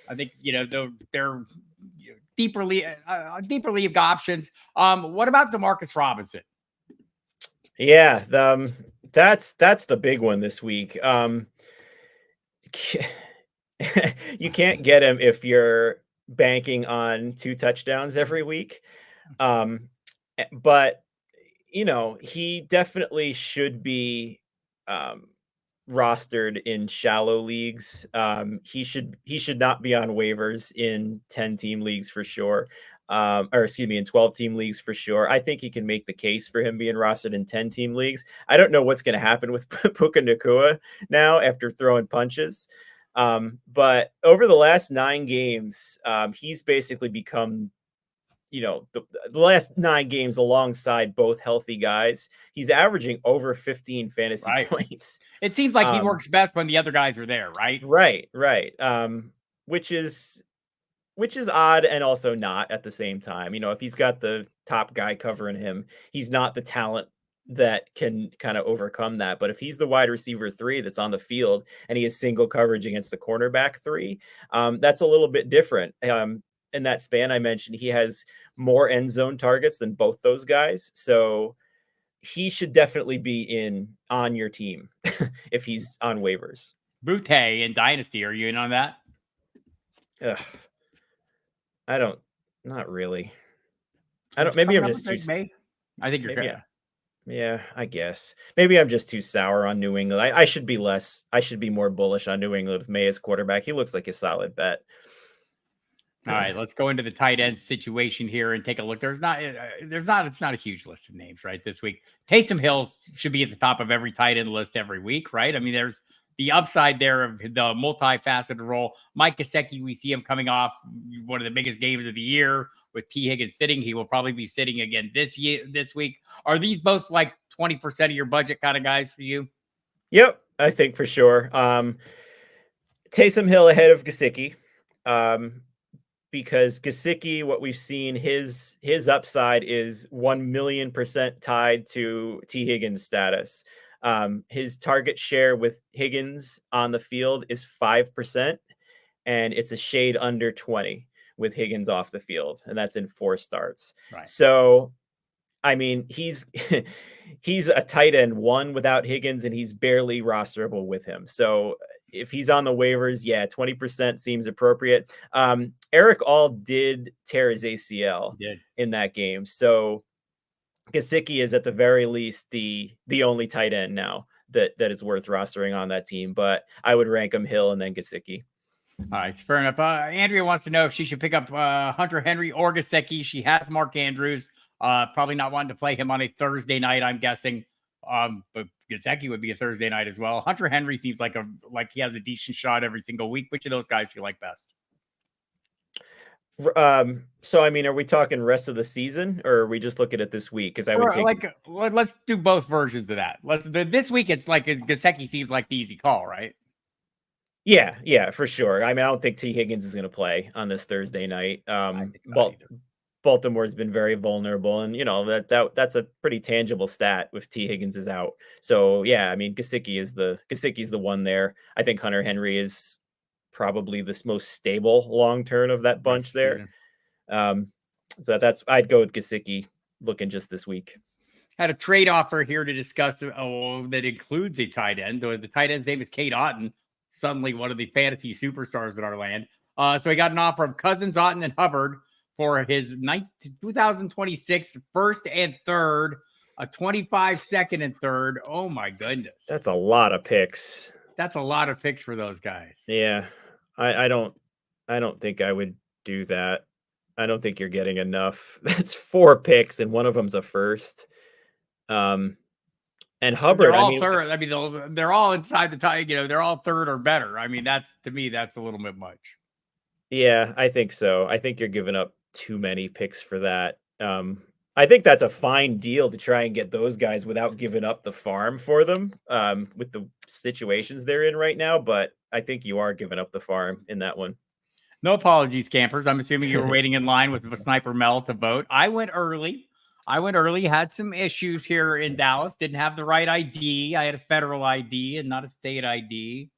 I think they're deeper league options. What about Demarcus Robinson? Yeah, that's the big one this week. You can't get him if you're banking on 2 touchdowns every week. But he definitely should be rostered in shallow leagues. He should not be on waivers in 10-team leagues for sure. In 12-team leagues for sure. I think he can make the case for him being rostered in 10-team leagues. I don't know what's going to happen with Puka Nacua now after throwing punches. But over the last 9 games, he's basically become, the last 9 games alongside both healthy guys. He's averaging over 15 fantasy points. It seems like he works best when the other guys are there, right? Right. Which is odd and also not at the same time. If he's got the top guy covering him, he's not the talent that can kind of overcome that. But if he's the wide receiver 3 that's on the field and he has single coverage against the cornerback 3, that's a little bit different. In that span I mentioned, he has more end zone targets than both those guys. So he should definitely be on your team if he's on waivers. Butte in Dynasty, are you in on that? Ugh. Not really. Maybe I'm just too. May. I think you're good. Yeah, I guess. Maybe I'm just too sour on New England. I should be more bullish on New England with May as quarterback. He looks like a solid bet. All right, let's go into the tight end situation here and take a look. It's not a huge list of names, right, this week. Taysom Hill should be at the top of every tight end list every week, right? I mean, there's the upside there of the multifaceted role. Mike Gesicki, we see him coming off one of the biggest games of the year with T. Higgins sitting. He will probably be sitting again this week. Are these both like 20% of your budget kind of guys for you? Yep, I think for sure. Taysom Hill ahead of Gesicki. Because Gesicki, what we've seen, his upside is 1,000,000% tied to T. Higgins' status. His target share with Higgins on the field is 5%, and it's a shade under 20 with Higgins off the field, and that's in 4 starts. Right. So, I mean, he's a tight end 1 without Higgins, and he's barely rosterable with him. So if he's on the waivers, yeah, 20% seems appropriate. Eric All did tear his ACL in that game. So Gesicki is at the very least the only tight end now that is worth rostering on that team. But I would rank him Hill and then Gesicki. All right, fair enough. Andrea wants to know if she should pick up Hunter Henry or Gesicki. She has Mark Andrews. Probably not wanting to play him on a Thursday night, I'm guessing. But Gesicki would be a Thursday night as well. Hunter Henry seems like he has a decent shot every single week. Which of those guys do you like best? So I mean, are we talking rest of the season, or are we just looking at this week? Because I would take let's do both versions of that. This week it's like Gesicki seems like the easy call, right? Yeah, for sure. I mean, I don't think T. Higgins is going to play on this Thursday night. Baltimore's been very vulnerable, and that's a pretty tangible stat with T. Higgins is out. So yeah, I mean, Gesicki's the one there. I think Hunter Henry is probably the most stable long term of that bunch there. So I'd go with Gesicki looking just this week. Had a trade offer here to discuss that includes a tight end. The tight end's name is Kate Otten, suddenly one of the fantasy superstars in our land. So he got an offer of Cousins, Otten, and Hubbard for his 2026 first and third, a 25 second and third. Oh my goodness. That's a lot of picks. That's a lot of picks for those guys. Yeah. I don't think I would do that. I don't think you're getting enough. That's 4 picks and one of them's a first. And Hubbard, they're all third. I mean, they're all inside the tie. They're all third or better. I mean, to me, that's a little bit much. Yeah, I think so. I think you're giving up too many picks for that. I think that's a fine deal to try and get those guys without giving up the farm for them with the situations they're in right now. But I think you are giving up the farm in that one. No apologies, campers. I'm assuming you were waiting in line with Sniper Mel to vote. I went early, had some issues here in Dallas. Didn't have the right ID. I had a federal ID and not a state ID.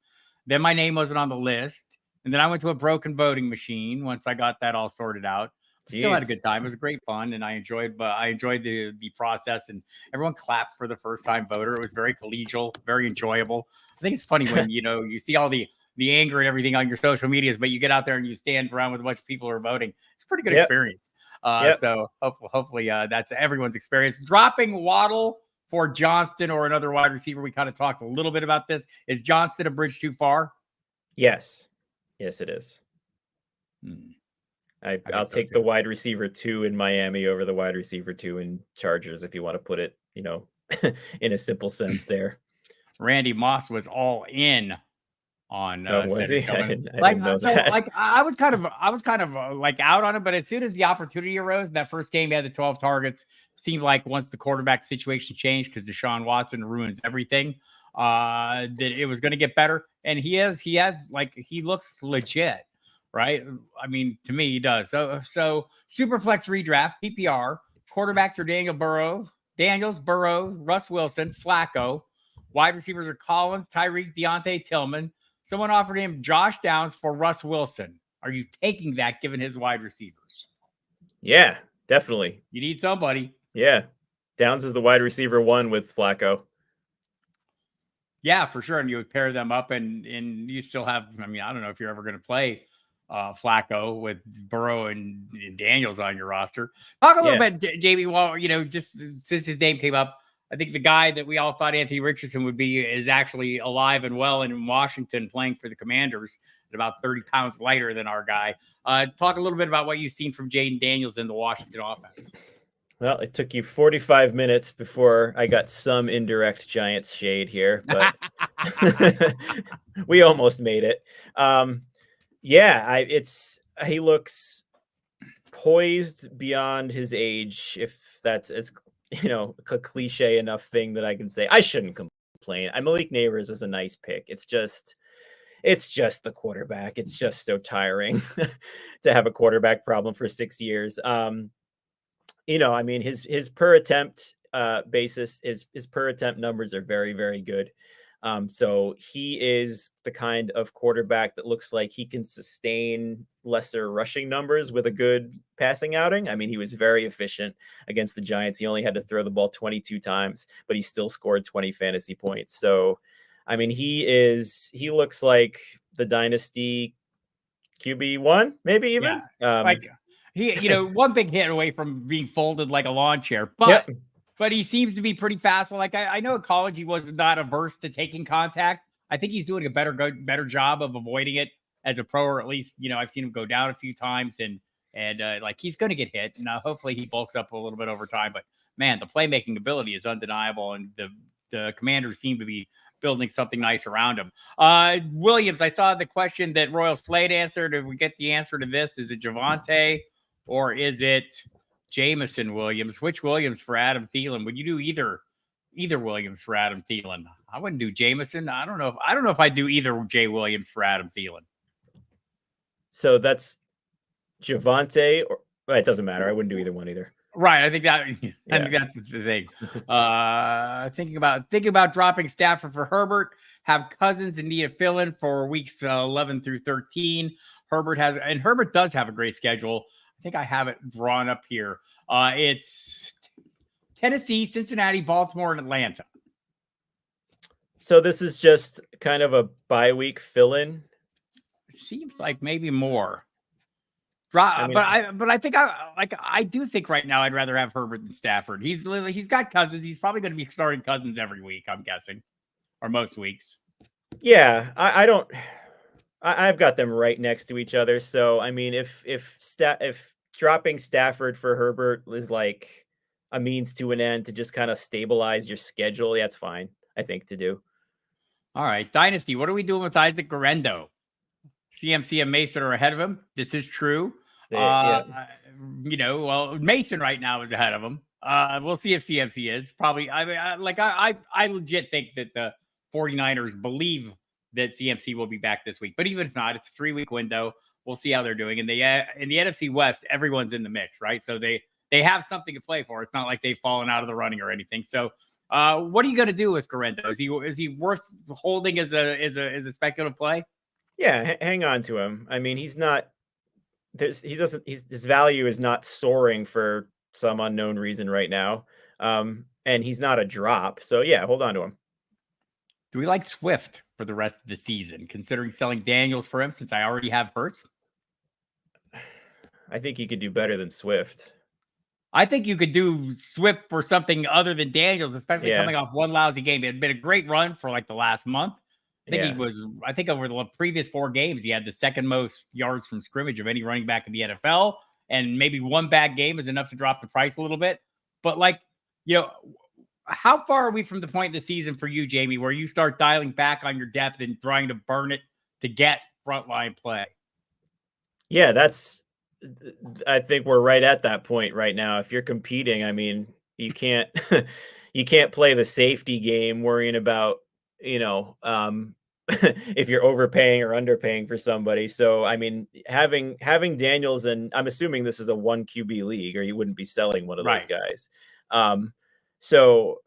Then my name wasn't on the list. And then I went to a broken voting machine once I got that all sorted out. Still had a good time. It was great fun, and I enjoyed the process, and everyone clapped for the first-time voter. It was very collegial, very enjoyable. I think it's funny when, you see all the anger and everything on your social medias, but you get out there and you stand around with a bunch of people who are voting. It's a pretty good experience. So hopefully that's everyone's experience. Dropping Waddle for Johnston or another wide receiver. We kind of talked a little bit about this. Is Johnston a bridge too far? Yes, it is. I'll take the wide receiver 2 in Miami over the wide receiver 2 in Chargers if you want to put it, in a simple sense there. Randy Moss was all in on was he? I didn't know that. Like I was kind of like out on it, but as soon as the opportunity arose, that first game he had the 12 targets. Seemed like once the quarterback situation changed because Deshaun Watson ruins everything, that it was going to get better. And he looks legit. Right. I mean, to me, he does. So Superflex redraft, PPR, quarterbacks are Daniel Burrow, Daniels, Burrow, Russ Wilson, Flacco. Wide receivers are Collins, Tyreek, Deontay Tillman. Someone offered him Josh Downs for Russ Wilson. Are you taking that given his wide receivers? Yeah, definitely. You need somebody. Yeah. Downs is the wide receiver 1 with Flacco. Yeah, for sure. And you would pair them up and you still have, I mean, I don't know if you're ever going to play Flacco with Burrow and Daniels on your roster. Talk a little bit, Jamie, well, just since his name came up, I think the guy that we all thought Anthony Richardson would be is actually alive and well and in Washington playing for the Commanders at about 30 pounds lighter than our guy. Talk a little bit about what you've seen from Jaden Daniels in the Washington offense. Well, it took you 45 minutes before I got some indirect Giants shade here, but we almost made it. He looks poised beyond his age, if that's as a cliche enough thing that I can say. I shouldn't complain. Malik Neighbors is a nice pick. It's just the quarterback. It's just so tiring to have a quarterback problem for 6 years. His per attempt basis, his per attempt numbers are very, very good. So he is the kind of quarterback that looks like he can sustain lesser rushing numbers with a good passing outing. I mean, he was very efficient against the Giants. He only had to throw the ball 22 times, but he still scored 20 fantasy points. So, I mean, he looks like the dynasty QB1, maybe even. Yeah. One big hit away from being folded like a lawn chair, but he seems to be pretty fast. So, I know at college he was not averse to taking contact. I think he's doing a better job of avoiding it as a pro, or at least, I've seen him go down a few times and he's going to get hit. And hopefully he bulks up a little bit over time. But man, the playmaking ability is undeniable, and the Commanders seem to be building something nice around him. Williams, I saw the question that Royal Slade answered. Did we get the answer to this? Is it Javonte or is it Jameson Williams? Which Williams for Adam Thielen? Would you do either Williams for Adam Thielen? I wouldn't do Jameson. I don't know if I'd do either Jay Williams for Adam Thielen. So that's Javonte, or well, it doesn't matter. I wouldn't do either one either. Right. I think that's the thing. Thinking about dropping Stafford for Herbert, have Cousins and need a fill-in for weeks 11 through 13. Herbert does have a great schedule. I think I have it drawn up here. It's Tennessee, Cincinnati, Baltimore, and Atlanta. So this is just kind of a bye week fill-in. Seems like maybe more. I think I do think right now I'd rather have Herbert than Stafford. He's got Cousins. He's probably going to be starting Cousins every week, I'm guessing, or most weeks. Yeah, I've got them right next to each other. So I mean, if dropping Stafford for Herbert is like a means to an end to just kind of stabilize your schedule, that's fine, I think, to do. All right, Dynasty. What are we doing with Isaac Guerrero? CMC and Mason are ahead of him. This is true. Mason right now is ahead of him. We'll see if CMC is. Probably. I legit think that the 49ers believe that CMC will be back this week. But even if not, it's a 3-week window. We'll see how they're doing. And in the NFC West, everyone's in the mix, right? So they have something to play for. It's not like they've fallen out of the running or anything. So what are you going to do with Guerrero? Is he worth holding as a speculative play? Yeah, hang on to him. I mean, he's not. His value is not soaring for some unknown reason right now, and he's not a drop. So yeah, hold on to him. Do we like Swift for the rest of the season, considering selling Daniels for him since I already have Hurts? I think he could do better than Swift. I think you could do Swift for something other than Daniels, especially coming off one lousy game. It had been a great run for like the last month. I think over the previous 4 games, he had the second most yards from scrimmage of any running back in the NFL. And maybe one bad game is enough to drop the price a little bit. But how far are we from the point in the season for you, Jamie, where you start dialing back on your depth and trying to burn it to get frontline play? Yeah, I think we're right at that point right now. If you're competing, I mean, you can't play the safety game worrying about, if you're overpaying or underpaying for somebody. So, I mean, having Daniels, and I'm assuming this is a 1 QB league or you wouldn't be selling one of those guys. So,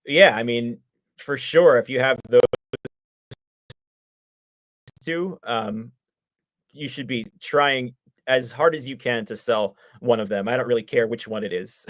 yeah, I mean, for sure, if you have those two, you should be trying as hard as you can to sell one of them. I don't really care which one it is.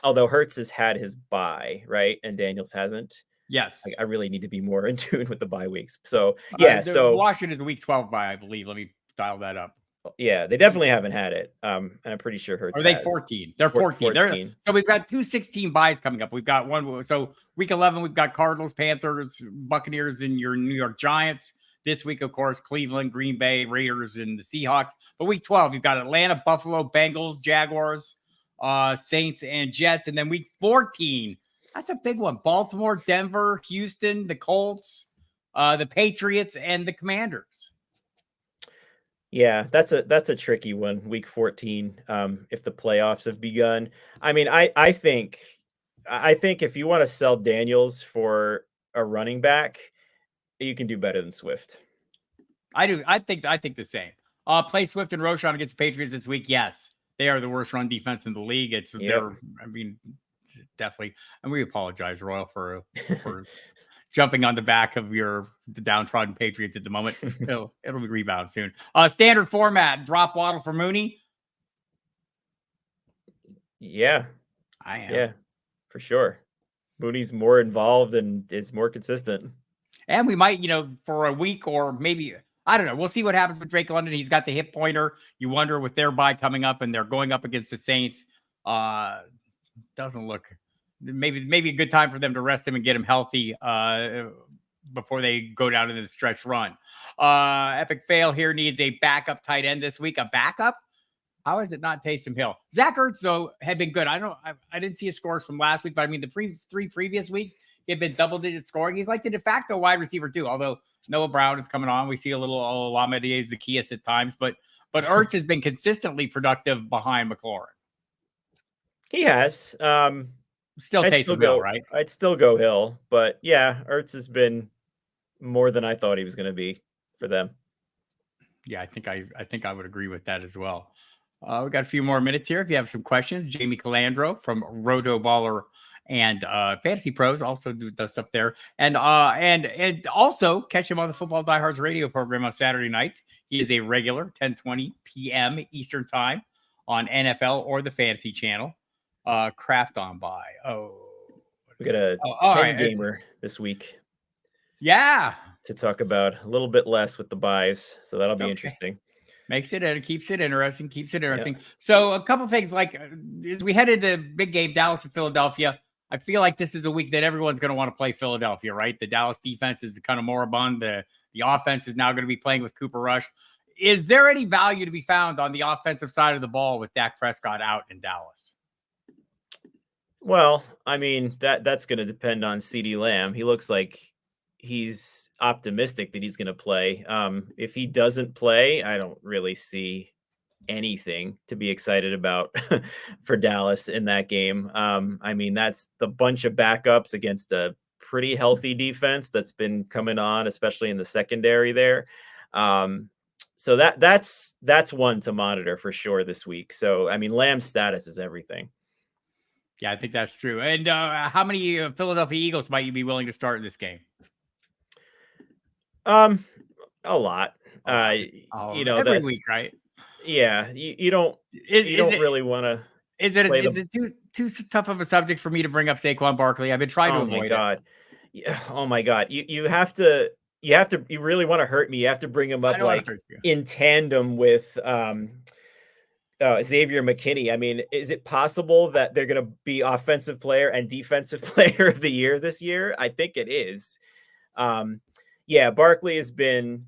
Although Hertz has had his bye, right? And Daniels hasn't. Yes. I really need to be more in tune with the bye weeks. So, yeah, The so Washington is a week 12 bye, I believe. Let me dial that up. yeah, they definitely haven't had it. And I'm pretty sure Hertz Are they has. 14? They're 14. 14. So we've got 2 16 buys coming up. We've got one. So week 11, we've got Cardinals, Panthers, Buccaneers, and your New York Giants. This week, of course, Cleveland, Green Bay, Raiders, and the Seahawks. But week 12, you've got Atlanta, Buffalo, Bengals, Jaguars, Saints, and Jets. And then week 14, that's a big one. Baltimore, Denver, Houston, the Colts, the Patriots, and the Commanders. Yeah, that's a tricky one, week 14, if the playoffs have begun. I mean, I think if you want to sell Daniels for a running back, you can do better than Swift. I do. I think the same. Play Swift and Roschon against the Patriots this week. Yes, they are the worst run defense in the league. It's they're. I mean, definitely. And we apologize, Royal, for jumping on the back of the downtrodden Patriots at the moment. It'll be rebound soon. Standard format: drop Waddle for Mooney. Yeah, I am. Yeah, for sure. Mooney's more involved and is more consistent. And we might, for a week or maybe, I don't know. We'll see what happens with Drake London. He's got the hip pointer. You wonder with their bye coming up and they're going up against the Saints. Doesn't look maybe a good time for them to rest him and get him healthy before they go down into the stretch run. Epic fail here needs a backup tight end this week. A backup? How is it not Taysom Hill? Zach Ertz, though, had been good. I didn't see his scores from last week, but I mean, the three previous weeks, he had been double-digit scoring. He's like the de facto wide receiver, too, although Noah Brown is coming on. We see a little Olamide Zaccheaus at times, but Ertz has been consistently productive behind McLaurin. He has. Still Taysom Hill, right? I'd still go Hill, but yeah, Ertz has been more than I thought he was going to be for them. Yeah, I think I would agree with that as well. We got a few more minutes here. If you have some questions, Jamie Calandro from Roto Baller and Fantasy Pros also does stuff there, and also catch him on the Football Diehards radio program on Saturday nights. He is a regular 10:20 p.m. Eastern time on NFL or the Fantasy Channel. Craft on by. We got a 10 gamer this week. Yeah, to talk about a little bit less with the buys, so that'll be interesting. Keeps it interesting. Yeah. So a couple things, like as we head into the big game, Dallas and Philadelphia, I feel like this is a week that everyone's going to want to play Philadelphia, right? The Dallas defense is kind of moribund. The offense is now going to be playing with Cooper Rush. Is there any value to be found on the offensive side of the ball with Dak Prescott out in Dallas? Well, I mean, that's going to depend on CeeDee Lamb. He looks like he's optimistic that he's going to play. If he doesn't play, I don't really see anything to be excited about for Dallas in that game. I mean, that's the bunch of backups against a pretty healthy defense that's been coming on, especially in the secondary there. So that's one to monitor for sure this week. So, I mean, Lamb's status is everything. Yeah, I think that's true. And how many Philadelphia Eagles might you be willing to start in this game? A lot. Every week, right? Yeah, you don't really want to. Is it too tough of a subject for me to bring up Saquon Barkley? I've been trying to avoid it. Yeah, oh my God. You really want to hurt me. You have to bring him up like in tandem with Xavier McKinney. I mean, is it possible that they're going to be offensive player and defensive player of the year this year? I think it is. Yeah, Barkley has been.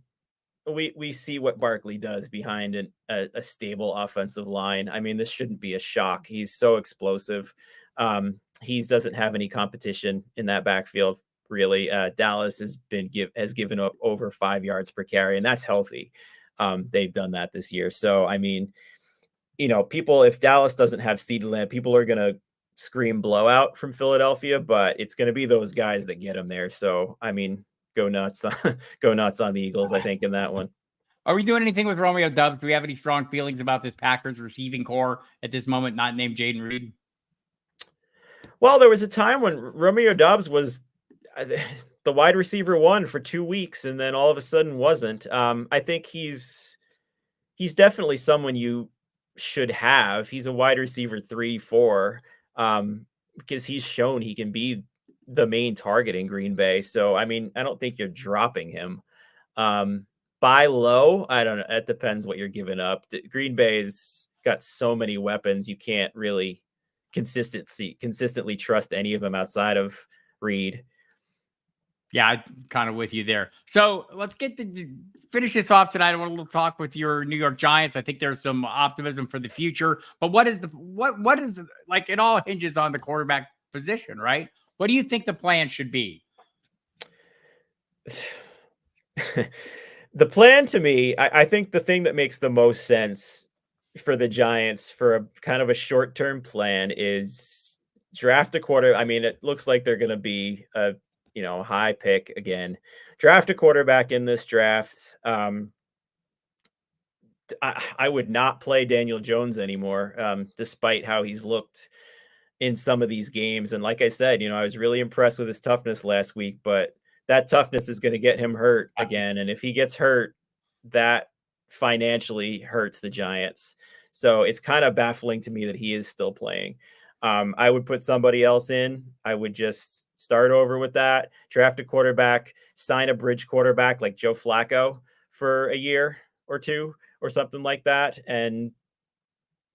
We see what Barkley does behind a stable offensive line. I mean, this shouldn't be a shock. He's so explosive. He doesn't have any competition in that backfield, really. Dallas has given up over 5 yards per carry, and that's healthy. They've done that this year. So, I mean, if Dallas doesn't have CeeDee Lamb, people are going to scream blowout from Philadelphia, but it's going to be those guys that get them there. So, I mean, go nuts on the Eagles, I think, in that one. Are we doing anything with Romeo Doubs? Do we have any strong feelings about this Packers receiving core at this moment, not named Jaden Reed? Well, there was a time when Romeo Doubs was the wide receiver 1 for 2 weeks, and then all of a sudden wasn't. I think he's definitely someone you should have. He's a wide receiver 3, 4, because he's shown he can be the main target in Green Bay. So, I mean, I don't think you're dropping him. Buy low, I don't know. It depends what you're giving up. Green Bay's got so many weapons, you can't really consistently trust any of them outside of Reed. Yeah, I'm kind of with you there. So let's get to finish this off tonight. I want to talk with your New York Giants. I think there's some optimism for the future. But what is like? It all hinges on the quarterback position, right? What do you think the plan should be? The plan to me, I think the thing that makes the most sense for the Giants for a kind of a short-term plan is draft a quarter. I mean, it looks like they're going to be a high pick again. Draft a quarterback in this draft. I would not play Daniel Jones anymore, despite how he's looked in some of these games. And like I said, I was really impressed with his toughness last week, but that toughness is going to get him hurt again. And if he gets hurt, that financially hurts the Giants. So it's kind of baffling to me that he is still playing. I would put somebody else in. I would just start over with that, draft a quarterback, sign a bridge quarterback like Joe Flacco for a year or two or something like that. And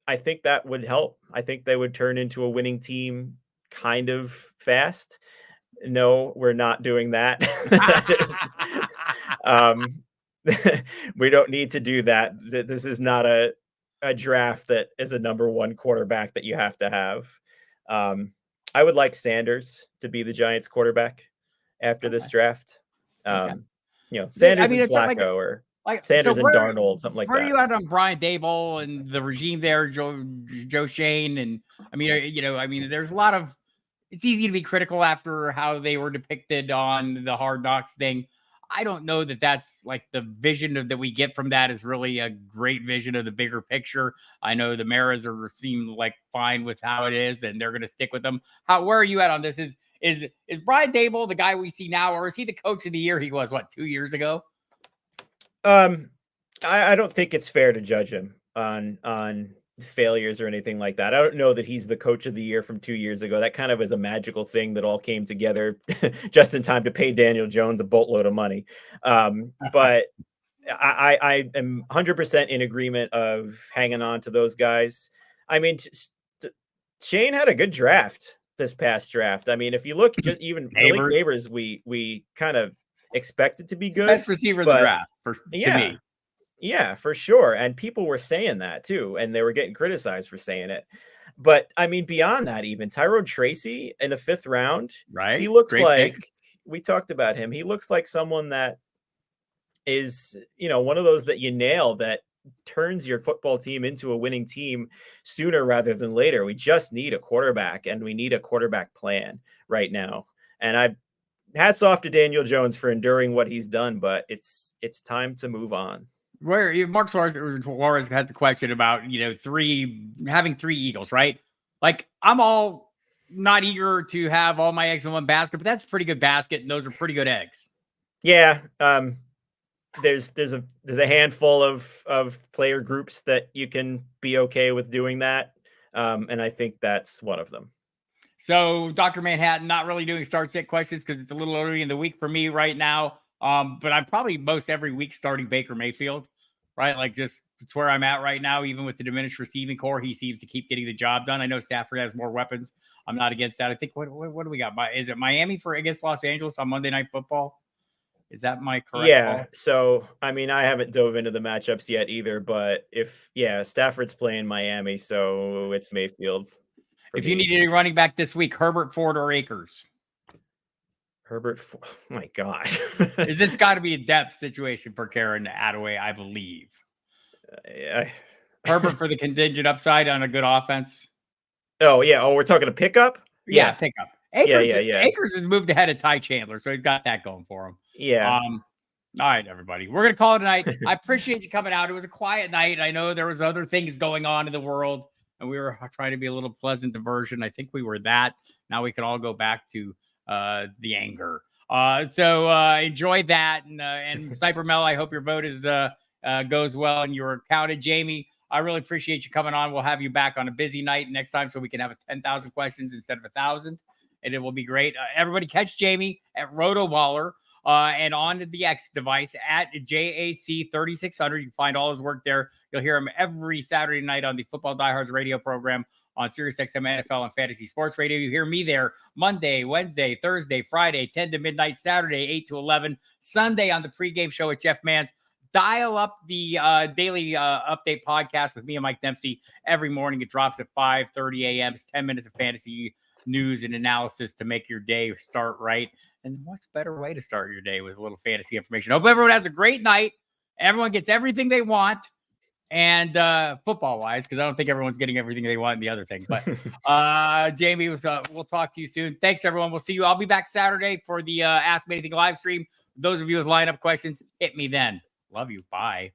I think that would help. I think they would turn into a winning team kind of fast. No, we're not doing that. We don't need to do that. This is not a draft that is a number 1 quarterback that you have to have. I would like Sanders to be the Giants quarterback after this draft. Sanders and Flacco or Sanders and Darnold, something like that. Where are you at on Brian Daboll and the regime there, Joe Shane? And I mean, there's a lot of, it's easy to be critical after how they were depicted on the Hard Knocks thing. I don't know that that's like the vision that we get from that is really a great vision of the bigger picture. I know the Maras seem like fine with how it is, and they're going to stick with them. Where are you at on this? Is Brian Daboll the guy we see now, or is he the coach of the year he was 2 years ago? I don't think it's fair to judge him on failures or anything like that. I don't know that he's the coach of the year from 2 years ago. That kind of is a magical thing that all came together just in time to pay Daniel Jones a boatload of money. But I am 100% in agreement of hanging on to those guys. I mean, Shane had a good draft this past draft. I mean, if you look just even waivers, we kind of expected to be good. Best receiver in the draft to me. Yeah, for sure. And people were saying that too, and they were getting criticized for saying it. But I mean, beyond that, even Tyrone Tracy in the 5th round, right? He looks we talked about him. He looks like someone that is, one of those that you nail that turns your football team into a winning team sooner rather than later. We just need a quarterback, and we need a quarterback plan right now. And hats off to Daniel Jones for enduring what he's done, but it's time to move on. Where Mark Suarez has the question about having 3 Eagles, right? Like, I'm all not eager to have all my eggs in one basket, but that's a pretty good basket, and those are pretty good eggs. Yeah, there's a handful of player groups that you can be okay with doing that, and I think that's one of them. So, Dr. Manhattan, not really doing start-sit questions because it's a little early in the week for me right now. But I'm probably most every week starting Baker Mayfield, right? Like, just it's where I'm at right now. Even with the diminished receiving core, he seems to keep getting the job done. I know Stafford has more weapons. I'm not against that. I think what do we got? Is it Miami against Los Angeles on Monday Night Football? Is that my correct call? So I mean, I haven't dove into the matchups yet either, but Stafford's playing Miami, so it's Mayfield. If you needed a running back this week, Herbert, Ford, or Akers? Herbert, oh my God. Is this got to be a depth situation for Karen Attaway, I believe. Herbert for the contingent upside on a good offense. Oh, yeah. Oh, we're talking a pickup? Yeah, pickup. Akers has moved ahead of Ty Chandler, so he's got that going for him. Yeah. All right, everybody. We're going to call it a night. I appreciate you coming out. It was a quiet night. I know there was other things going on in the world. and we were trying to be a little pleasant diversion. I think we were that. Now we can all go back to the anger. So enjoy that. And Sniper Mel, I hope your vote goes well and you're counted. Jamie, I really appreciate you coming on. We'll have you back on a busy night next time so we can have 10,000 questions instead of 1,000. And it will be great. Everybody catch Jamie at RotoBaller and on the X device at JAC3600. You can find all his work there. You'll hear him every Saturday night on the Football Diehards radio program on SiriusXM NFL and Fantasy Sports Radio. You hear me there Monday, Wednesday, Thursday, Friday, 10 to midnight, Saturday, 8 to 11, Sunday on the pregame show with Jeff Mans. Dial up the daily update podcast with me and Mike Dempsey every morning. It drops at 5:30 a.m. It's 10 minutes of fantasy news and analysis to make your day start right. And what's a better way to start your day with a little fantasy information? Hope everyone has a great night. Everyone gets everything they want. And football wise, because I don't think everyone's getting everything they want in the other thing. But Jamie, we'll talk to you soon. Thanks, everyone. We'll see you. I'll be back Saturday for the Ask Me Anything live stream. Those of you with lineup questions, hit me then. Love you. Bye.